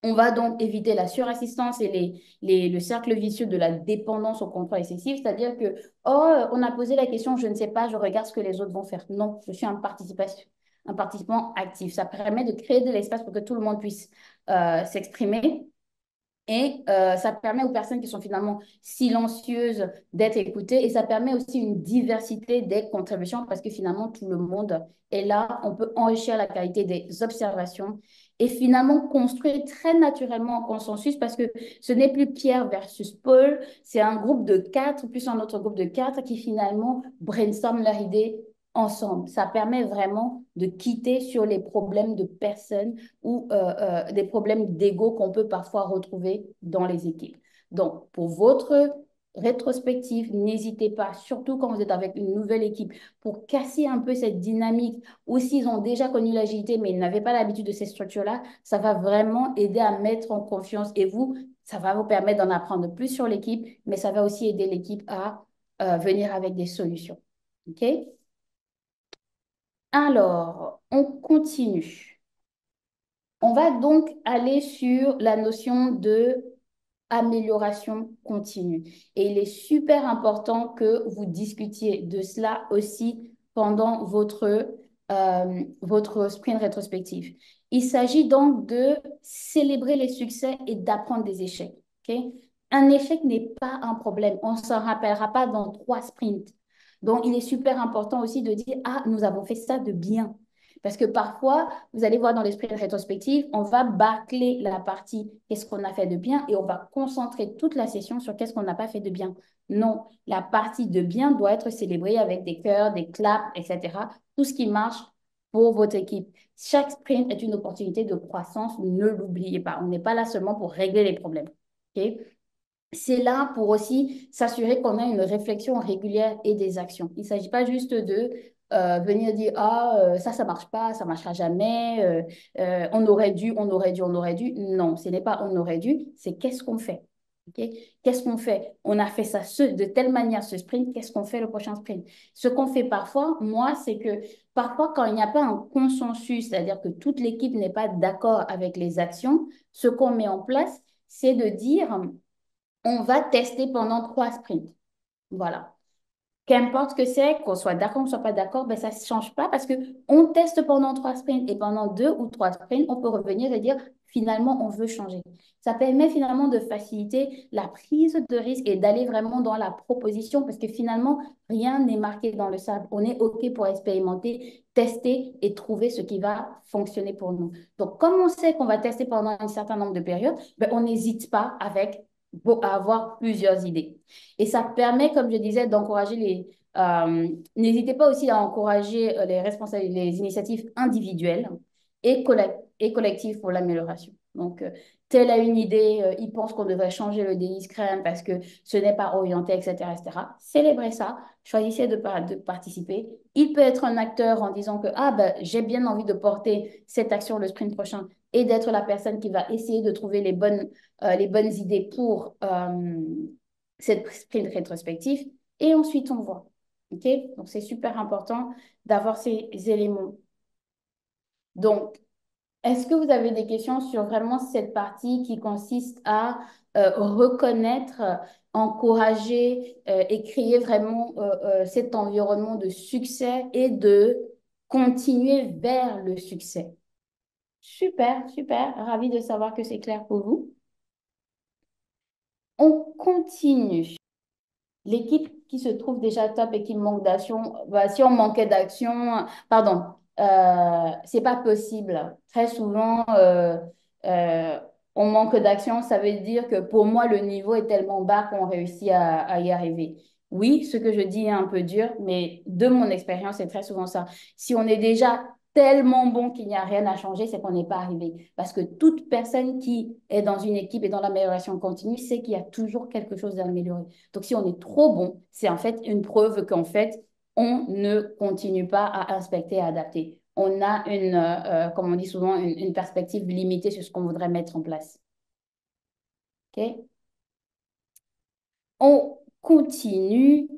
On va donc éviter la surassistance et le cercle vicieux de la dépendance au contrôle excessif, c'est-à-dire que, oh, on a posé la question, je ne sais pas, je regarde ce que les autres vont faire. Non, je suis un participant actif. Ça permet de créer de l'espace pour que tout le monde puisse s'exprimer et ça permet aux personnes qui sont finalement silencieuses d'être écoutées et ça permet aussi une diversité des contributions parce que finalement tout le monde est là. On peut enrichir la qualité des observations et finalement construire très naturellement en consensus parce que ce n'est plus Pierre versus Paul, c'est un groupe de quatre plus un autre groupe de quatre qui finalement brainstorm leur idée ensemble. Ça permet vraiment de quitter sur les problèmes de personnes ou des problèmes d'ego qu'on peut parfois retrouver dans les équipes. Donc, pour votre rétrospective, n'hésitez pas, surtout quand vous êtes avec une nouvelle équipe, pour casser un peu cette dynamique ou s'ils ont déjà connu l'agilité mais ils n'avaient pas l'habitude de ces structures-là, ça va vraiment aider à mettre en confiance et vous, ça va vous permettre d'en apprendre plus sur l'équipe, mais ça va aussi aider l'équipe à venir avec des solutions. OK? Alors, on continue. On va donc aller sur la notion de amélioration continue. Et il est super important que vous discutiez de cela aussi pendant votre sprint rétrospective. Il s'agit donc de célébrer les succès et d'apprendre des échecs. Ok. Un échec n'est pas un problème. On ne s'en rappellera pas dans 3 sprints. Donc, il est super important aussi de dire, ah, nous avons fait ça de bien. Parce que parfois, vous allez voir dans l'esprit rétrospectif, on va bâcler la partie qu'est-ce qu'on a fait de bien et on va concentrer toute la session sur qu'est-ce qu'on n'a pas fait de bien. Non, la partie de bien doit être célébrée avec des cœurs, des claps, etc. Tout ce qui marche pour votre équipe. Chaque sprint est une opportunité de croissance, ne l'oubliez pas. On n'est pas là seulement pour régler les problèmes. Okay? C'est là pour aussi s'assurer qu'on a une réflexion régulière et des actions. Il ne s'agit pas juste de venir dire ah ça marche pas, ça marchera jamais, on aurait dû, on aurait dû, on aurait dû. Non, ce n'est pas on aurait dû, c'est qu'est-ce qu'on fait. Ok. Qu'est-ce qu'on fait? On a fait ça de telle manière ce sprint, qu'est-ce qu'on fait le prochain sprint? Ce qu'on fait parfois, moi, c'est que parfois quand il n'y a pas un consensus, c'est-à-dire que toute l'équipe n'est pas d'accord avec les actions, ce qu'on met en place, c'est de dire on va tester pendant 3 sprints. Voilà. Qu'importe ce que c'est, qu'on soit d'accord ou qu'on ne soit pas d'accord, ben ça ne change pas parce qu'on teste pendant 3 sprints et pendant 2 ou 3 sprints, on peut revenir et dire finalement, on veut changer. Ça permet finalement de faciliter la prise de risque et d'aller vraiment dans la proposition parce que finalement, rien n'est marqué dans le sable. On est OK pour expérimenter, tester et trouver ce qui va fonctionner pour nous. Donc, comme on sait qu'on va tester pendant un certain nombre de périodes, ben, on n'hésite pas à avoir plusieurs idées. Et ça permet, comme je disais, d'encourager n'hésitez pas aussi à encourager les initiatives individuelles et collectives pour l'amélioration. Donc, tel a une idée, il pense qu'on devrait changer le délit Scrum parce que ce n'est pas orienté, etc., etc. Célébrez ça, choisissez de participer. Il peut être un acteur en disant que ah, ben, j'ai bien envie de porter cette action le sprint prochain et d'être la personne qui va essayer de trouver les bonnes idées pour cette sprint rétrospective. Et ensuite, on voit. OK? Donc, c'est super important d'avoir ces éléments. Donc, Est-ce que vous avez des questions sur vraiment cette partie qui consiste à reconnaître, encourager et créer vraiment cet environnement de succès et de continuer vers le succès? Super, super. Ravi de savoir que c'est clair pour vous. On continue. L'équipe qui se trouve déjà top et qui manque d'action, bah, si on manquait d'action, pardon, c'est pas possible. Très souvent, euh, on manque d'action, ça veut dire que pour moi, le niveau est tellement bas qu'on réussit à y arriver. Oui, ce que je dis est un peu dur, mais de mon expérience, c'est très souvent ça. Si on est déjà tellement bon qu'il n'y a rien à changer, c'est qu'on n'est pas arrivé. Parce que toute personne qui est dans une équipe et dans l'amélioration continue sait qu'il y a toujours quelque chose à améliorer. Donc, si on est trop bon, c'est en fait une preuve qu'en fait, on ne continue pas à inspecter et à adapter. On a comme on dit souvent, une perspective limitée sur ce qu'on voudrait mettre en place. OK? On continue.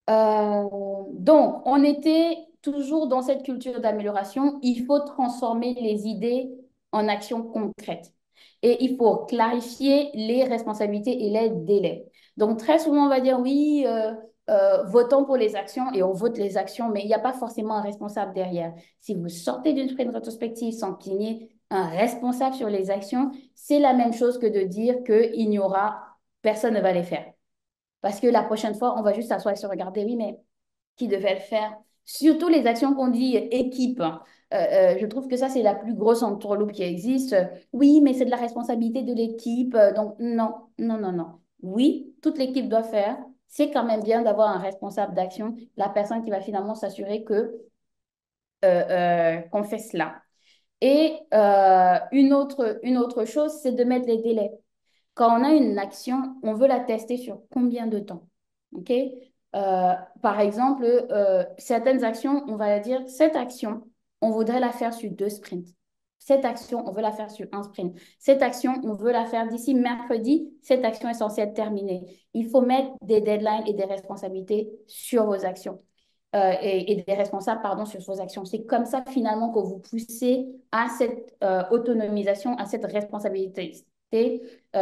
Donc, on était toujours dans cette culture d'amélioration. Il faut transformer les idées en actions concrètes. Et il faut clarifier les responsabilités et les délais. Donc, très souvent, on va dire oui, votons pour les actions et on vote les actions, mais il n'y a pas forcément un responsable derrière. Si vous sortez d'une sprint rétrospective sans qu'il y ait un responsable sur les actions, c'est la même chose que de dire qu'il n'y aura, personne ne va les faire. Parce que la prochaine fois, on va juste s'asseoir et se regarder, oui, mais qui devait le faire? Surtout les actions qu'on dit équipe. Je trouve que ça, c'est la plus grosse entourloupe qui existe. Oui, mais c'est de la responsabilité de l'équipe. Donc, non, non, non, non. Oui, toute l'équipe doit faire. C'est quand même bien d'avoir un responsable d'action, la personne qui va finalement s'assurer que qu'on fait cela. Et une autre chose, c'est de mettre les délais. Quand on a une action, on veut la tester sur combien de temps? OK? Par exemple, certaines actions, on va dire, cette action, on voudrait la faire sur 2 sprints. Cette action, on veut la faire sur un sprint. Cette action, on veut la faire d'ici mercredi. Cette action est censée être terminée. Il faut mettre des deadlines et des responsabilités sur vos actions. Et des responsables, pardon, sur vos actions. C'est comme ça, finalement, que vous poussez à cette autonomisation, à cette responsabilité,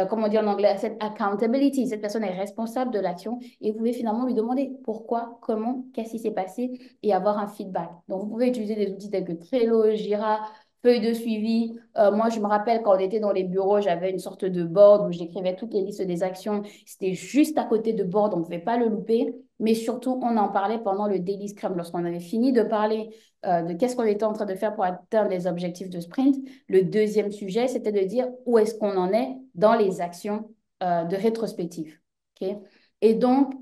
comme on dit en anglais, à cette accountability. Cette personne est responsable de l'action et vous pouvez finalement lui demander pourquoi, comment, qu'est-ce qui s'est passé et avoir un feedback. Donc, vous pouvez utiliser des outils tels que Trello, Jira, feuille de suivi. Moi, je me rappelle quand on était dans les bureaux, j'avais une sorte de board où j'écrivais toutes les listes des actions. C'était juste à côté de board, on ne pouvait pas le louper. Mais surtout, on en parlait pendant le Daily Scrum. Lorsqu'on avait fini de parler de qu'est-ce qu'on était en train de faire pour atteindre les objectifs de sprint, le deuxième sujet, c'était de dire où est-ce qu'on en est dans les actions de rétrospective. Okay? Et donc,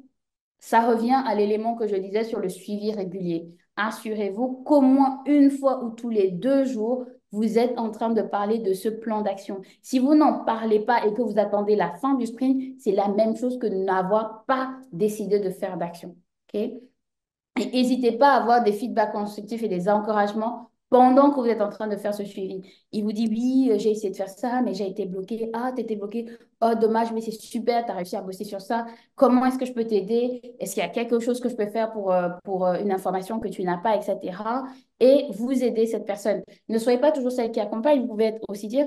ça revient à l'élément que je disais sur le suivi régulier. Assurez-vous qu'au moins une fois ou tous les 2 jours, vous êtes en train de parler de ce plan d'action. Si vous n'en parlez pas et que vous attendez la fin du sprint, c'est la même chose que de n'avoir pas décidé de faire d'action. Okay? Et n'hésitez pas à avoir des feedbacks constructifs et des encouragements pendant que vous êtes en train de faire ce suivi. Il vous dit, oui, j'ai essayé de faire ça, mais j'ai été bloqué. Ah, tu été bloqué. Oh, dommage, mais c'est super, tu as réussi à bosser sur ça. Comment est-ce que je peux t'aider? Est-ce qu'il y a quelque chose que je peux faire pour une information que tu n'as pas, etc. Et vous aider cette personne. Ne soyez pas toujours celle qui accompagne. Vous pouvez aussi dire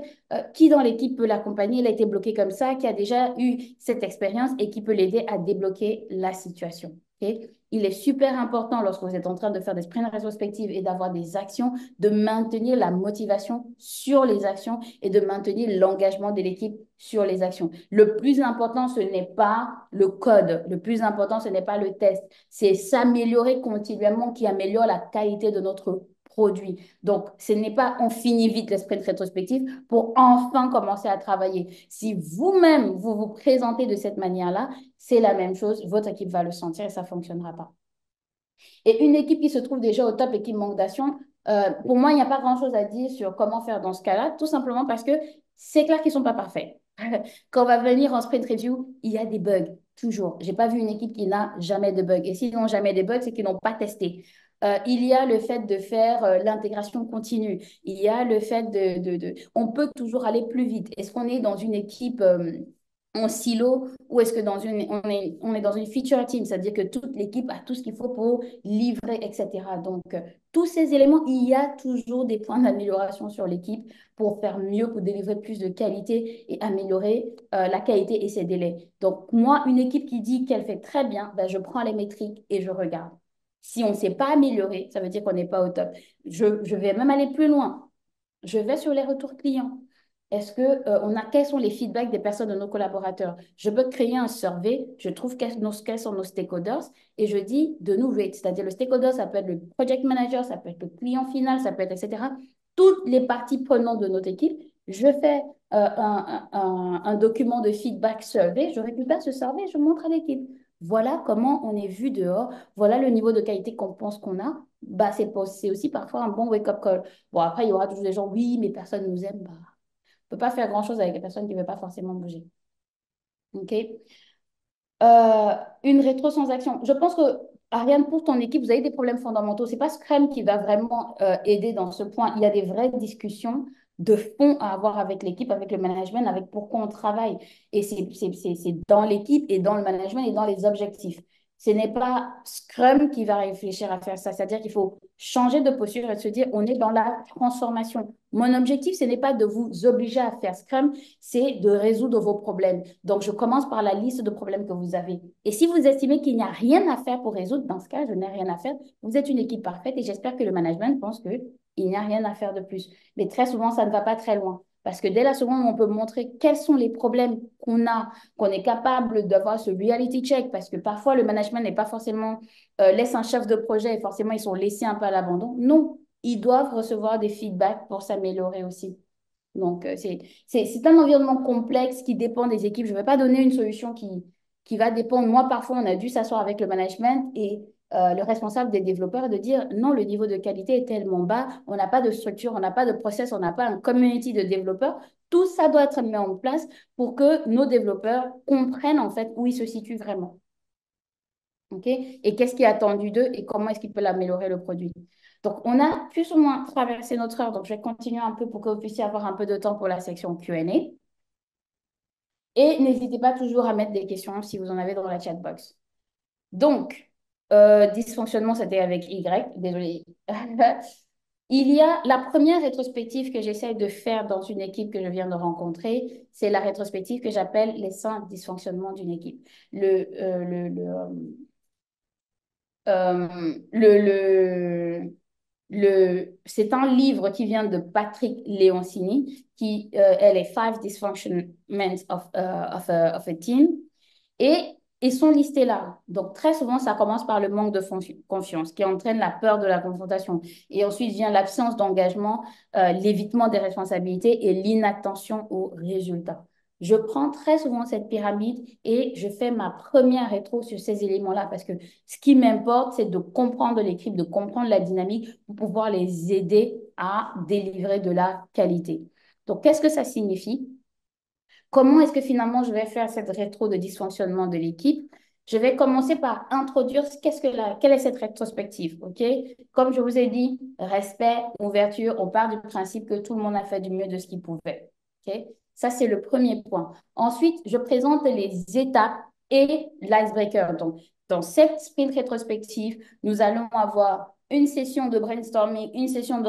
qui dans l'équipe peut l'accompagner. Il a été bloqué comme ça, qui a déjà eu cette expérience et qui peut l'aider à débloquer la situation. Okay? Il est super important lorsque vous êtes en train de faire des sprints rétrospectives et d'avoir des actions, de maintenir la motivation sur les actions et de maintenir l'engagement de l'équipe sur les actions. Le plus important, ce n'est pas le code. Le plus important, ce n'est pas le test. C'est s'améliorer continuellement qui améliore la qualité de notre produit. Donc, ce n'est pas on finit vite les sprints rétrospectifs pour enfin commencer à travailler. Si vous-même, vous vous présentez de cette manière-là, c'est la même chose, votre équipe va le sentir et ça ne fonctionnera pas. Et une équipe qui se trouve déjà au top et qui manque d'action, pour moi, il n'y a pas grand-chose à dire sur comment faire dans ce cas-là, tout simplement parce que c'est clair qu'ils ne sont pas parfaits. Quand on va venir en sprint review, il y a des bugs, toujours. Je n'ai pas vu une équipe qui n'a jamais de bugs. Et s'ils n'ont jamais de bugs, c'est qu'ils n'ont pas testé. Il y a le fait de faire l'intégration continue. Il y a le fait On peut toujours aller plus vite. Est-ce qu'on est dans une équipe en silo ou est-ce que on est dans une feature team, c'est-à-dire que toute l'équipe a tout ce qu'il faut pour livrer, etc. Donc, tous ces éléments, il y a toujours des points d'amélioration sur l'équipe pour faire mieux, pour délivrer plus de qualité et améliorer la qualité et ses délais. Donc, moi, une équipe qui dit qu'elle fait très bien, ben, je prends les métriques et je regarde. Si on ne s'est pas amélioré, ça veut dire qu'on n'est pas au top. Je vais même aller plus loin. Je vais sur les retours clients. Est-ce que quels sont les feedbacks des personnes de nos collaborateurs? Je peux créer un survey, je trouve quels sont nos stakeholders et je dis de nous rate, c'est-à-dire le stakeholder, ça peut être le project manager, ça peut être le client final, ça peut être, etc. Toutes les parties prenantes de notre équipe, je fais un document de feedback survey, je récupère ce survey, je montre à l'équipe. Voilà comment on est vu dehors, voilà le niveau de qualité qu'on pense qu'on a. Bah, c'est aussi parfois un bon wake-up call. Bon, après, il y aura toujours des gens, oui, mais personne nous aime. Bah, on ne peut pas faire grand-chose avec les personnes qui ne veulent pas forcément bouger. OK? Une rétro sans action. Je pense que, Ariane, pour ton équipe, vous avez des problèmes fondamentaux. Ce n'est pas Scrum qui va vraiment aider dans ce point. Il y a des vraies discussions de fond à avoir avec l'équipe, avec le management, avec pourquoi on travaille. Et c'est dans l'équipe et dans le management et dans les objectifs. Ce n'est pas Scrum qui va réfléchir à faire ça. C'est-à-dire qu'il faut changer de posture et se dire, on est dans la transformation. Mon objectif, ce n'est pas de vous obliger à faire Scrum, c'est de résoudre vos problèmes. Donc, je commence par la liste de problèmes que vous avez. Et si vous estimez qu'il n'y a rien à faire pour résoudre, dans ce cas, je n'ai rien à faire. Vous êtes une équipe parfaite et j'espère que le management pense qu'il n'y a rien à faire de plus. Mais très souvent, ça ne va pas très loin. Parce que dès la seconde où on peut montrer quels sont les problèmes qu'on a, qu'on est capable d'avoir ce reality check, parce que parfois le management n'est pas forcément, laisse un chef de projet et forcément ils sont laissés un peu à l'abandon. Non, ils doivent recevoir des feedbacks pour s'améliorer aussi. Donc, c'est un environnement complexe qui dépend des équipes. Je ne vais pas donner une solution qui va dépendre. Moi, parfois, on a dû s'asseoir avec le management et le responsable des développeurs de dire non, le niveau de qualité est tellement bas, on n'a pas de structure, on n'a pas de process, on n'a pas un community de développeurs. Tout ça doit être mis en place pour que nos développeurs comprennent en fait où ils se situent vraiment. OK? Et qu'est-ce qui est attendu d'eux et comment est-ce qu'ils peuvent améliorer le produit. Donc, on a plus ou moins traversé notre heure. Donc, je vais continuer un peu pour que vous puissiez avoir un peu de temps pour la section Q&A. Et n'hésitez pas toujours à mettre des questions si vous en avez dans la chat box. Donc, dysfonctionnement, c'était avec Y. Désolée. Il y a la première rétrospective que j'essaie de faire dans une équipe que je viens de rencontrer. C'est la rétrospective que j'appelle les 5 dysfonctionnements d'une équipe. C'est un livre qui vient de Patrick Leoncini, qui est les Five Dysfunctions of a Team. Et ils sont listés là. Donc, très souvent, ça commence par le manque de confiance qui entraîne la peur de la confrontation. Et ensuite vient l'absence d'engagement, l'évitement des responsabilités et l'inattention aux résultats. Je prends très souvent cette pyramide et je fais ma première rétro sur ces éléments-là parce que ce qui m'importe, c'est de comprendre l'équipe, de comprendre la dynamique pour pouvoir les aider à délivrer de la qualité. Donc, qu'est-ce que ça signifie? Comment est-ce que finalement je vais faire cette rétro de dysfonctionnement de l'équipe? Je vais commencer par introduire quelle est cette rétrospective, OK? Comme je vous ai dit, respect, ouverture, on part du principe que tout le monde a fait du mieux de ce qu'il pouvait, OK? Ça, c'est le premier point. Ensuite, je présente les étapes et l'icebreaker. Donc, dans cette sprint rétrospective, nous allons avoir une session de brainstorming, une session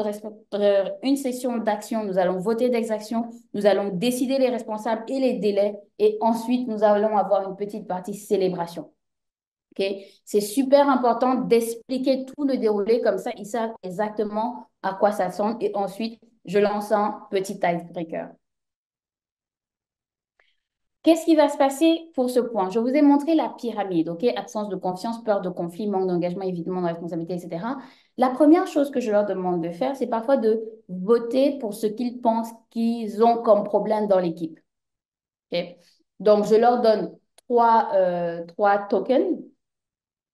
d'action. Nous allons voter des actions, nous allons décider les responsables et les délais. Et ensuite, nous allons avoir une petite partie célébration. Okay? C'est super important d'expliquer tout le déroulé, comme ça, ils savent exactement à quoi ça ressemble. Et ensuite, je lance un petit icebreaker. Qu'est-ce qui va se passer pour ce point? Je vous ai montré la pyramide, OK? Absence de confiance, peur de conflit, manque d'engagement, évitement de responsabilité, etc. La première chose que je leur demande de faire, c'est parfois de voter pour ce qu'ils pensent qu'ils ont comme problème dans l'équipe. OK? Donc, je leur donne trois tokens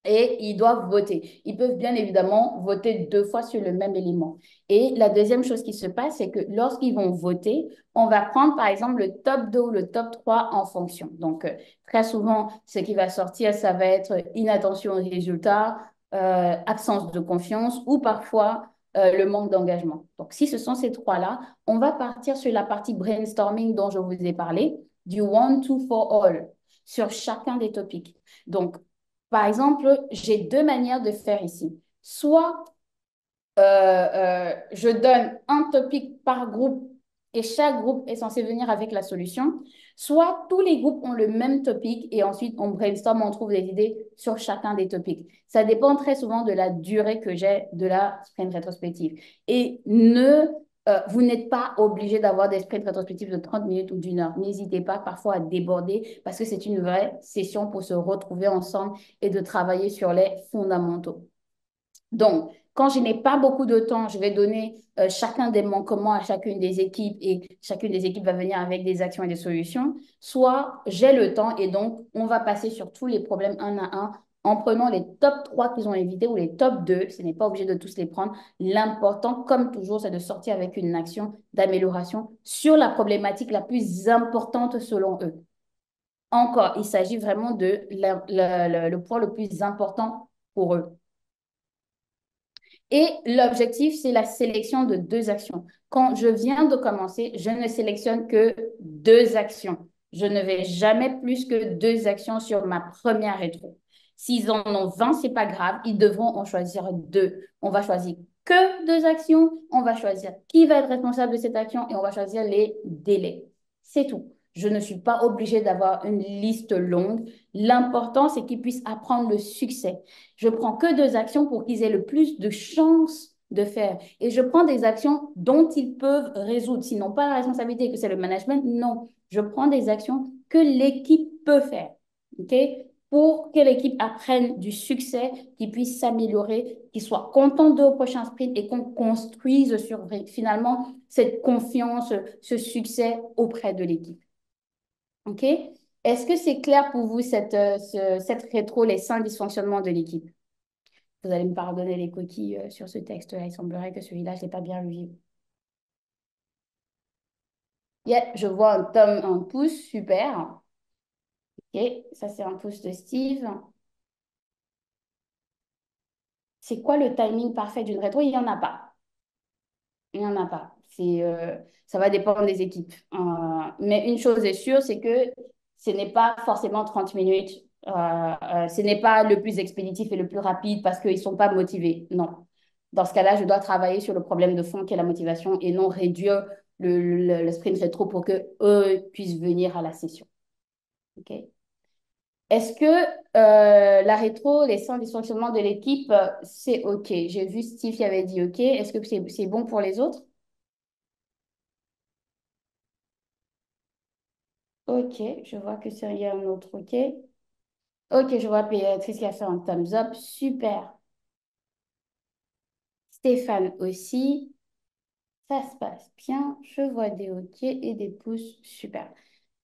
et ils doivent voter. Ils peuvent bien évidemment voter 2 fois sur le même élément. Et la deuxième chose qui se passe, c'est que lorsqu'ils vont voter, on va prendre par exemple le top 2 ou le top 3 en fonction. Donc, très souvent, ce qui va sortir, ça va être inattention aux résultats, absence de confiance ou parfois le manque d'engagement. Donc, si ce sont ces trois-là, on va partir sur la partie brainstorming dont je vous ai parlé. du one, two, for all sur chacun des topics. Donc, par exemple, j'ai deux manières de faire ici. Soit je donne un topic par groupe et chaque groupe est censé venir avec la solution. Soit tous les groupes ont le même topic et ensuite on brainstorm, on trouve des idées sur chacun des topics. Ça dépend très souvent de la durée que j'ai de la sprint rétrospective. Et vous n'êtes pas obligé d'avoir des sprints rétrospectives de 30 minutes ou d'une heure. N'hésitez pas parfois à déborder parce que c'est une vraie session pour se retrouver ensemble et de travailler sur les fondamentaux. Donc, quand je n'ai pas beaucoup de temps, je vais donner chacun des manquements à chacune des équipes et chacune des équipes va venir avec des actions et des solutions. Soit j'ai le temps et donc on va passer sur tous les problèmes un à un en prenant les top 3 qu'ils ont évités ou les top 2. Ce n'est pas obligé de tous les prendre. L'important, comme toujours, c'est de sortir avec une action d'amélioration sur la problématique la plus importante selon eux. Encore, il s'agit vraiment de le point le plus important pour eux. Et l'objectif, c'est la sélection de deux actions. Quand je viens de commencer, je ne sélectionne que deux actions. Je ne vais jamais plus que deux actions sur ma première rétro. S'ils en ont 20, c'est pas grave, ils devront en choisir deux. On va choisir que deux actions, on va choisir qui va être responsable de cette action et on va choisir les délais. C'est tout. Je ne suis pas obligée d'avoir une liste longue. L'important, c'est qu'ils puissent apprendre le succès. Je prends que deux actions pour qu'ils aient le plus de chances de faire. Et je prends des actions dont ils peuvent résoudre. S'ils n'ont pas la responsabilité que c'est le management, non. Je prends des actions que l'équipe peut faire. OK? Pour que l'équipe apprenne du succès, qu'ils puissent s'améliorer, qu'ils soient contents de au prochain sprint et qu'on construise sur finalement cette confiance, ce succès auprès de l'équipe. OK? Est-ce que c'est clair pour vous cette rétro, les 5 dysfonctionnements de l'équipe? Vous allez me pardonner les coquilles sur ce texte-là. Il semblerait que celui-là, je ne l'ai pas bien lu. Yeah, je vois un pouce, super. Ok, ça c'est un pouce de Steve. C'est quoi le timing parfait d'une rétro? Il n'y en a pas. Il n'y en a pas. Ça va dépendre des équipes. Mais une chose est sûre, c'est que ce n'est pas forcément 30 minutes. Ce n'est pas le plus expéditif et le plus rapide parce qu'ils ne sont pas motivés. Non. Dans ce cas-là, je dois travailler sur le problème de fond qui est la motivation et non réduire le sprint rétro pour qu'eux puissent venir à la session. OK? Est-ce que la rétro, les 100 dysfonctionnements de l'équipe, c'est OK? J'ai vu Steve qui avait dit OK. Est-ce que c'est bon pour les autres? Ok, je vois que c'est il y a un autre ok. Ok, je vois Béatrice qui a fait un thumbs up. Super. Stéphane aussi. Ça se passe bien. Je vois des ok et des pouces. Super.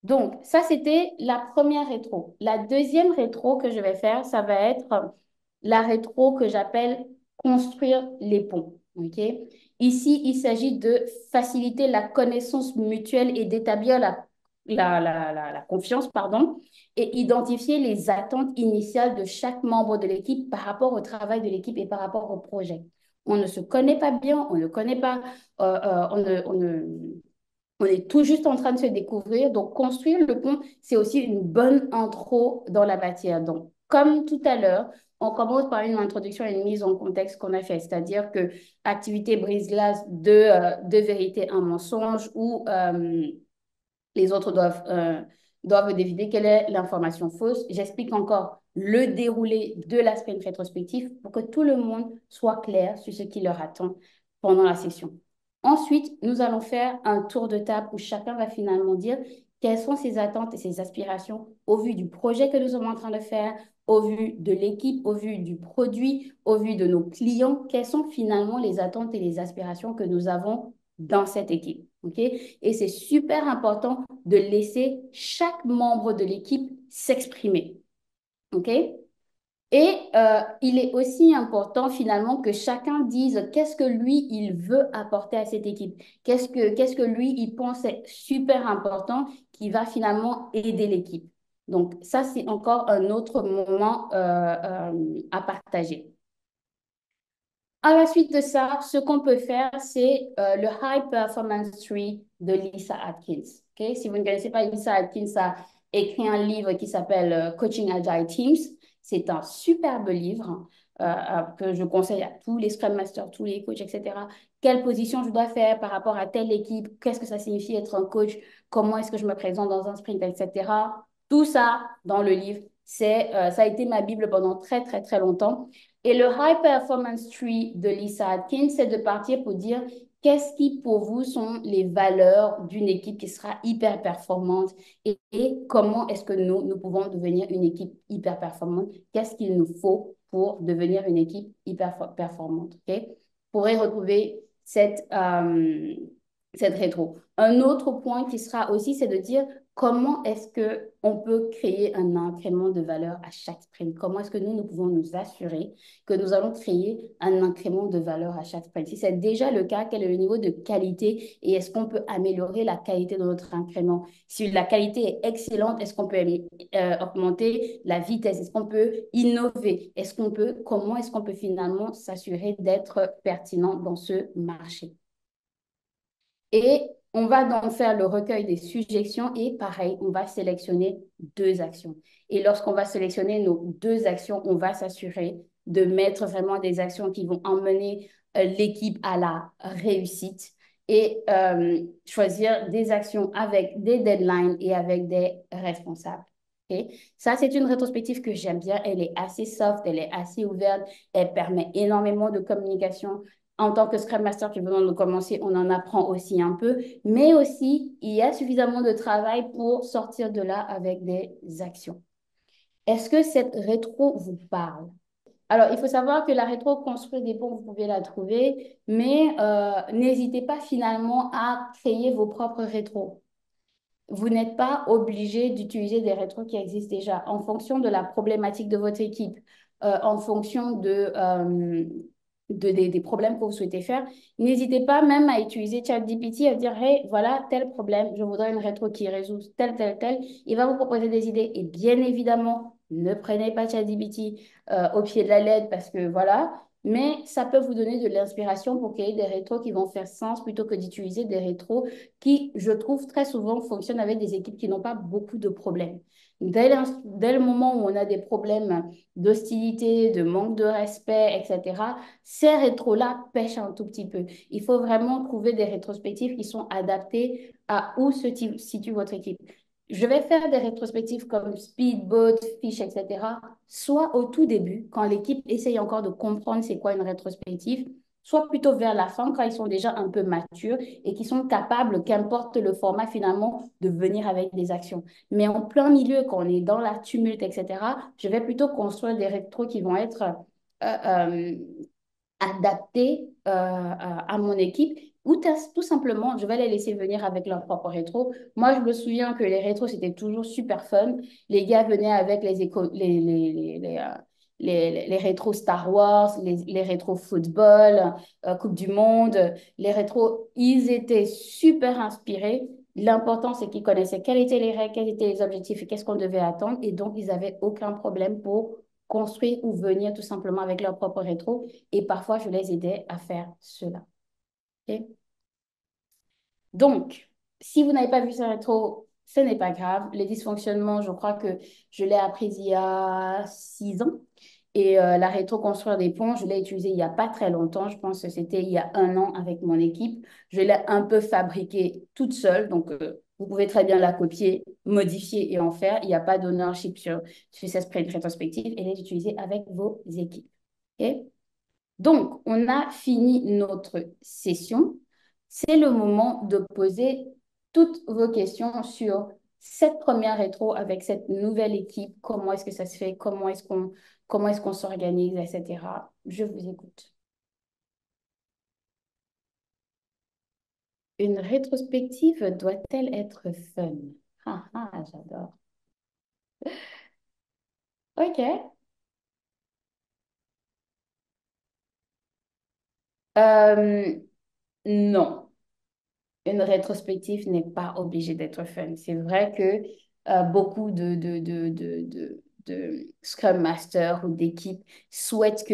Donc, ça, c'était la première rétro. La deuxième rétro que je vais faire, ça va être la rétro que j'appelle construire les ponts. OK? Ici, il s'agit de faciliter la connaissance mutuelle et d'établir la confiance, pardon, et identifier les attentes initiales de chaque membre de l'équipe par rapport au travail de l'équipe et par rapport au projet. On ne se connaît pas bien, on ne connaît pas, on est tout juste en train de se découvrir. Donc, construire le pont, c'est aussi une bonne intro dans la matière. Donc, comme tout à l'heure, on commence par une introduction et une mise en contexte qu'on a fait, c'est-à-dire que activité brise-glace de vérité, un mensonge, ou les autres doivent deviner quelle est l'information fausse. J'explique encore le déroulé de la sprint rétrospective pour que tout le monde soit clair sur ce qui leur attend pendant la session. Ensuite, nous allons faire un tour de table où chacun va finalement dire quelles sont ses attentes et ses aspirations au vu du projet que nous sommes en train de faire, au vu de l'équipe, au vu du produit, au vu de nos clients, quelles sont finalement les attentes et les aspirations que nous avons dans cette équipe. OK? Et c'est super important de laisser chaque membre de l'équipe s'exprimer. OK? Et il est aussi important finalement que chacun dise qu'est-ce que lui, il veut apporter à cette équipe. Qu'est-ce que lui, il pense est super important qui va finalement aider l'équipe. Donc ça, c'est encore un autre moment à partager. À la suite de ça, ce qu'on peut faire, c'est le High Performance Tree de Lisa Atkins. Ok. Si vous ne connaissez pas Lisa Atkins a écrit un livre qui s'appelle Coaching Agile Teams. C'est un superbe livre que je conseille à tous les Scrum Masters, tous les coachs, etc. Quelle position je dois faire par rapport à telle équipe? Qu'est-ce que ça signifie être un coach? Comment est-ce que je me présente dans un sprint, etc. Tout ça dans le livre. Ça a été ma Bible pendant très, très, très longtemps. Et le High Performance Tree de Lisa Atkins, c'est de partir pour dire qu'est-ce qui, pour vous, sont les valeurs d'une équipe qui sera hyper performante et comment est-ce que nous pouvons devenir une équipe hyper performante? Qu'est-ce qu'il nous faut pour devenir une équipe hyper performante? Ok. Vous pourrez retrouver cette rétro. Un autre point qui sera aussi, c'est de dire comment est-ce que on peut créer un incrément de valeur à chaque sprint? Comment est-ce que nous pouvons nous assurer que nous allons créer un incrément de valeur à chaque sprint? Si c'est déjà le cas, quel est le niveau de qualité et est-ce qu'on peut améliorer la qualité de notre incrément? Si la qualité est excellente, est-ce qu'on peut augmenter la vitesse? Est-ce qu'on peut innover? Comment est-ce qu'on peut finalement s'assurer d'être pertinent dans ce marché? Et on va donc faire le recueil des suggestions et pareil, on va sélectionner deux actions. Et lorsqu'on va sélectionner nos deux actions, on va s'assurer de mettre vraiment des actions qui vont emmener l'équipe à la réussite et choisir des actions avec des deadlines et avec des responsables. Okay? Ça, c'est une rétrospective que j'aime bien. Elle est assez soft, elle est assez ouverte, elle permet énormément de communication en tant que Scrum Master qui venons de commencer, on en apprend aussi un peu, mais aussi, il y a suffisamment de travail pour sortir de là avec des actions. Est-ce que cette rétro vous parle? Alors, il faut savoir que la rétro construire des ponts, vous pouvez la trouver, mais n'hésitez pas finalement à créer vos propres rétros. Vous n'êtes pas obligé d'utiliser des rétros qui existent déjà en fonction de la problématique de votre équipe, en fonction des problèmes que vous souhaitez faire. N'hésitez pas même à utiliser ChatGPT, à dire, hey, voilà tel problème, je voudrais une rétro qui résout tel, tel, tel. Il va vous proposer des idées. Et bien évidemment, ne prenez pas ChatGPT au pied de la lettre parce que voilà, mais ça peut vous donner de l'inspiration pour créer des rétros qui vont faire sens plutôt que d'utiliser des rétros qui, je trouve, très souvent fonctionnent avec des équipes qui n'ont pas beaucoup de problèmes. Dès le moment où on a des problèmes d'hostilité, de manque de respect, etc., ces rétros-là pêchent un tout petit peu. Il faut vraiment trouver des rétrospectives qui sont adaptées à où se situe votre équipe. Je vais faire des rétrospectives comme Speedboat, Fish, etc., soit au tout début, quand l'équipe essaye encore de comprendre c'est quoi une rétrospective, soit plutôt vers la fin, quand ils sont déjà un peu matures et qui sont capables, qu'importe le format finalement, de venir avec des actions. Mais en plein milieu, quand on est dans la tumulte, etc., je vais plutôt construire des rétros qui vont être euh, adaptés à mon équipe ou tout simplement, je vais les laisser venir avec leur propre rétro. Moi, je me souviens que les rétros, c'était toujours super fun. Les gars venaient avec les rétros Star Wars, les rétros football, Coupe du Monde. Les rétros, ils étaient super inspirés. L'important, c'est qu'ils connaissaient quelles étaient les règles, quels étaient les objectifs et qu'est-ce qu'on devait attendre. Et donc, ils n'avaient aucun problème pour construire ou venir tout simplement avec leur propre rétro. Et parfois, je les aidais à faire cela. Ok. Donc, si vous n'avez pas vu ce rétro, ce n'est pas grave. Les dysfonctionnements, je crois que je l'ai appris il y a 6 ans. Et la rétro-construire des ponts, je l'ai utilisé il n'y a pas très longtemps. Je pense que c'était il y a un an avec mon équipe. Je l'ai un peu fabriquée toute seule. Donc, vous pouvez très bien la copier, modifier et en faire. Il n'y a pas d'ownership sur cette rétrospective. Elle est utilisée avec vos équipes. Ok. Donc, on a fini notre session. C'est le moment de poser toutes vos questions sur cette première rétro avec cette nouvelle équipe. Comment est-ce que ça se fait? Comment est-ce qu'on s'organise, etc. Je vous écoute. Une rétrospective doit-elle être fun? Ah, ah, j'adore. OK. Euh, non. Une rétrospective n'est pas obligée d'être fun. C'est vrai que beaucoup de Scrum Master ou d'équipe souhaitent que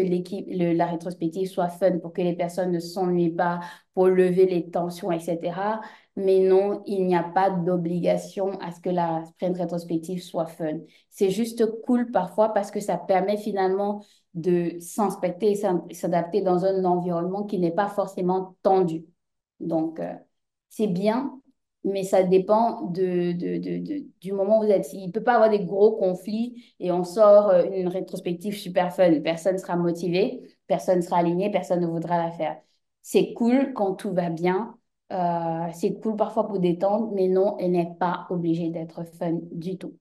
la rétrospective soit fun pour que les personnes ne s'ennuient pas, pour lever les tensions, etc. Mais non, il n'y a pas d'obligation à ce que la sprint rétrospective soit fun. C'est juste cool parfois parce que ça permet finalement de s'inspecter et s'adapter dans un environnement qui n'est pas forcément tendu. Donc, c'est bien, mais ça dépend du moment où vous êtes. Il ne peut pas avoir des gros conflits et on sort une rétrospective super fun. Personne ne sera motivé, personne ne sera aligné, personne ne voudra la faire. C'est cool quand tout va bien. C'est cool parfois pour détendre, mais non, elle n'est pas obligée d'être fun du tout.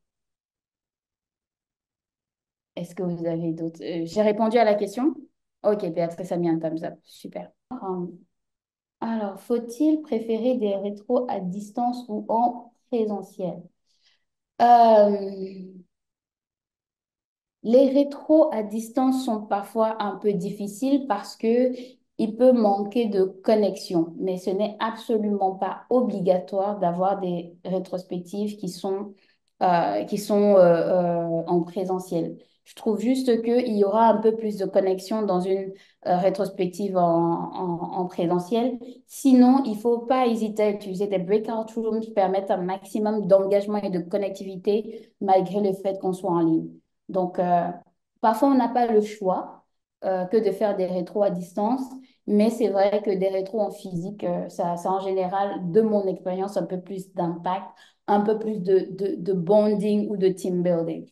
Est-ce que vous avez d'autres... j'ai répondu à la question? Ok, Béatrice a mis un thumbs up. Super. Alors, faut-il préférer des rétros à distance ou en présentiel? Euh, les rétros à distance sont parfois un peu difficiles parce que il peut manquer de connexion, mais ce n'est absolument pas obligatoire d'avoir des rétrospectives qui sont en présentiel. Je trouve juste qu'il y aura un peu plus de connexion dans une rétrospective en présentiel. Sinon, il ne faut pas hésiter à utiliser des breakout rooms qui permettent un maximum d'engagement et de connectivité malgré le fait qu'on soit en ligne. Donc, parfois, on n'a pas le choix que de faire des rétros à distance, mais c'est vrai que des rétros en physique, ça a en général, de mon expérience, un peu plus d'impact, un peu plus de bonding ou de team building.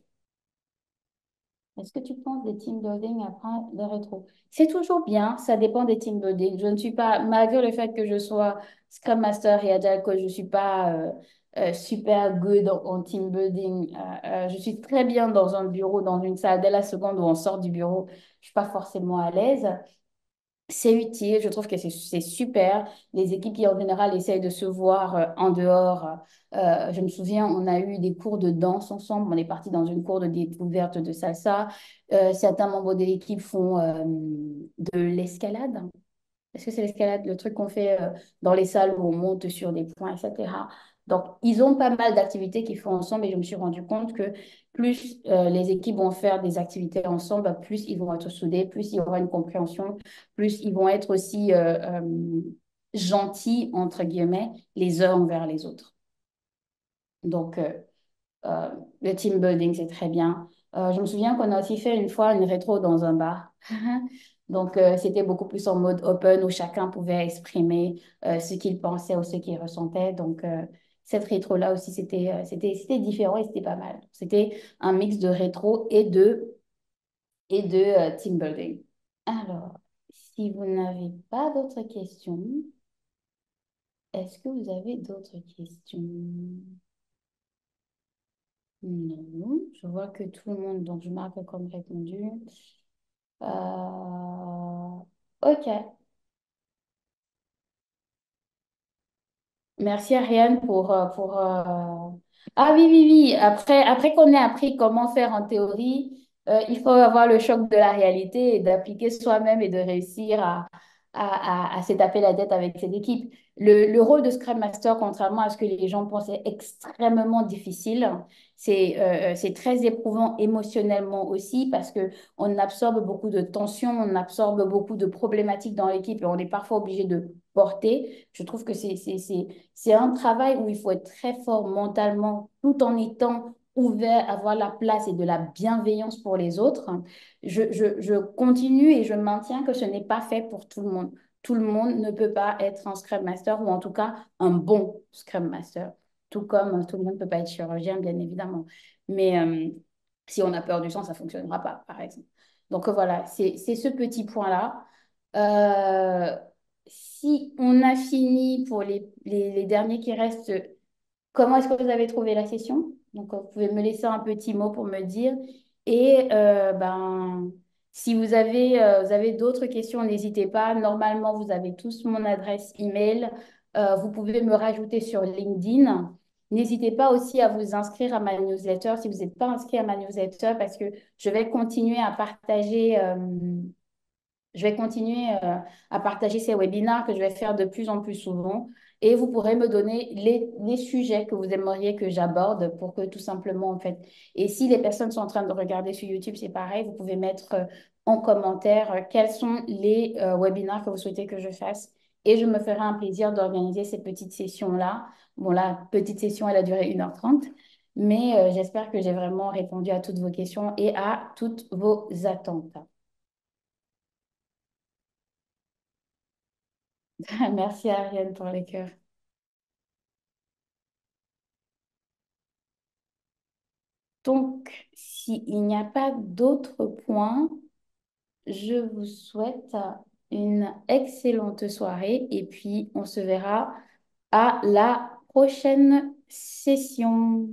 Est-ce que tu penses des team building après le rétro? C'est toujours bien, ça dépend des team building. Je ne suis pas, malgré le fait que je sois Scrum Master et Agile Coach, je ne suis pas super good en team building. Je suis très bien dans un bureau, dans une salle. Dès la seconde où on sort du bureau, je ne suis pas forcément à l'aise. C'est utile, je trouve que c'est super. Les équipes qui en général essayent de se voir en dehors. Je me souviens, on a eu des cours de danse ensemble. On est parti dans une cour de découverte de salsa. Certains membres de l'équipe font de l'escalade. Est-ce que c'est l'escalade, le truc qu'on fait dans les salles où on monte sur des points, etc. Donc, ils ont pas mal d'activités qu'ils font ensemble et je me suis rendu compte que plus les équipes vont faire des activités ensemble, bah, plus ils vont être soudés, plus il y aura une compréhension, plus ils vont être aussi gentils, entre guillemets, les uns envers les autres. Donc, euh, le team building, c'est très bien. Je me souviens qu'on a aussi fait une fois une rétro dans un bar. Donc, c'était beaucoup plus en mode open où chacun pouvait exprimer ce qu'il pensait ou ce qu'il ressentait. Donc, cette rétro-là aussi, c'était différent et c'était pas mal. C'était un mix de rétro et de team building. Alors, si vous n'avez pas d'autres questions, est-ce que vous avez d'autres questions? Non, je vois que tout le monde, donc je marque comme répondu. Ok. Merci Ariane pour. Ah oui, oui, oui. Après qu'on ait appris comment faire en théorie, il faut avoir le choc de la réalité et d'appliquer soi-même et de réussir à se taper la tête avec cette équipe. Le rôle de Scrum Master, contrairement à ce que les gens pensent, est extrêmement difficile. C'est très éprouvant émotionnellement aussi parce que on absorbe beaucoup de tensions, on absorbe beaucoup de problématiques dans l'équipe et on est parfois obligé de porter. Je trouve que c'est un travail où il faut être très fort mentalement tout en étant ouvert, avoir la place et de la bienveillance pour les autres. Je continue et je maintiens que ce n'est pas fait pour tout le monde. Tout le monde ne peut pas être un Scrum Master ou en tout cas un bon Scrum Master. Tout comme tout le monde ne peut pas être chirurgien, bien évidemment. Mais si on a peur du sang, ça ne fonctionnera pas, par exemple. Donc voilà, c'est ce petit point-là. Euh, Si on a fini pour les derniers qui restent, comment est-ce que vous avez trouvé la session? Donc, vous pouvez me laisser un petit mot pour me dire. Et si vous avez d'autres questions, n'hésitez pas. Normalement, vous avez tous mon adresse email. Vous pouvez me rajouter sur LinkedIn. N'hésitez pas aussi à vous inscrire à ma newsletter si vous n'êtes pas inscrit à ma newsletter parce que je vais continuer à partager. Je vais continuer à partager ces webinaires que je vais faire de plus en plus souvent et vous pourrez me donner les sujets que vous aimeriez que j'aborde pour que tout simplement, en fait, et si les personnes sont en train de regarder sur YouTube, c'est pareil, vous pouvez mettre en commentaire quels sont les webinaires que vous souhaitez que je fasse et je me ferai un plaisir d'organiser ces petites sessions-là. Bon, la petite session, elle a duré 1h30, mais j'espère que j'ai vraiment répondu à toutes vos questions et à toutes vos attentes. Merci Ariane pour les cœurs. Donc, s'il n'y a pas d'autres points, je vous souhaite une excellente soirée et puis on se verra à la prochaine session.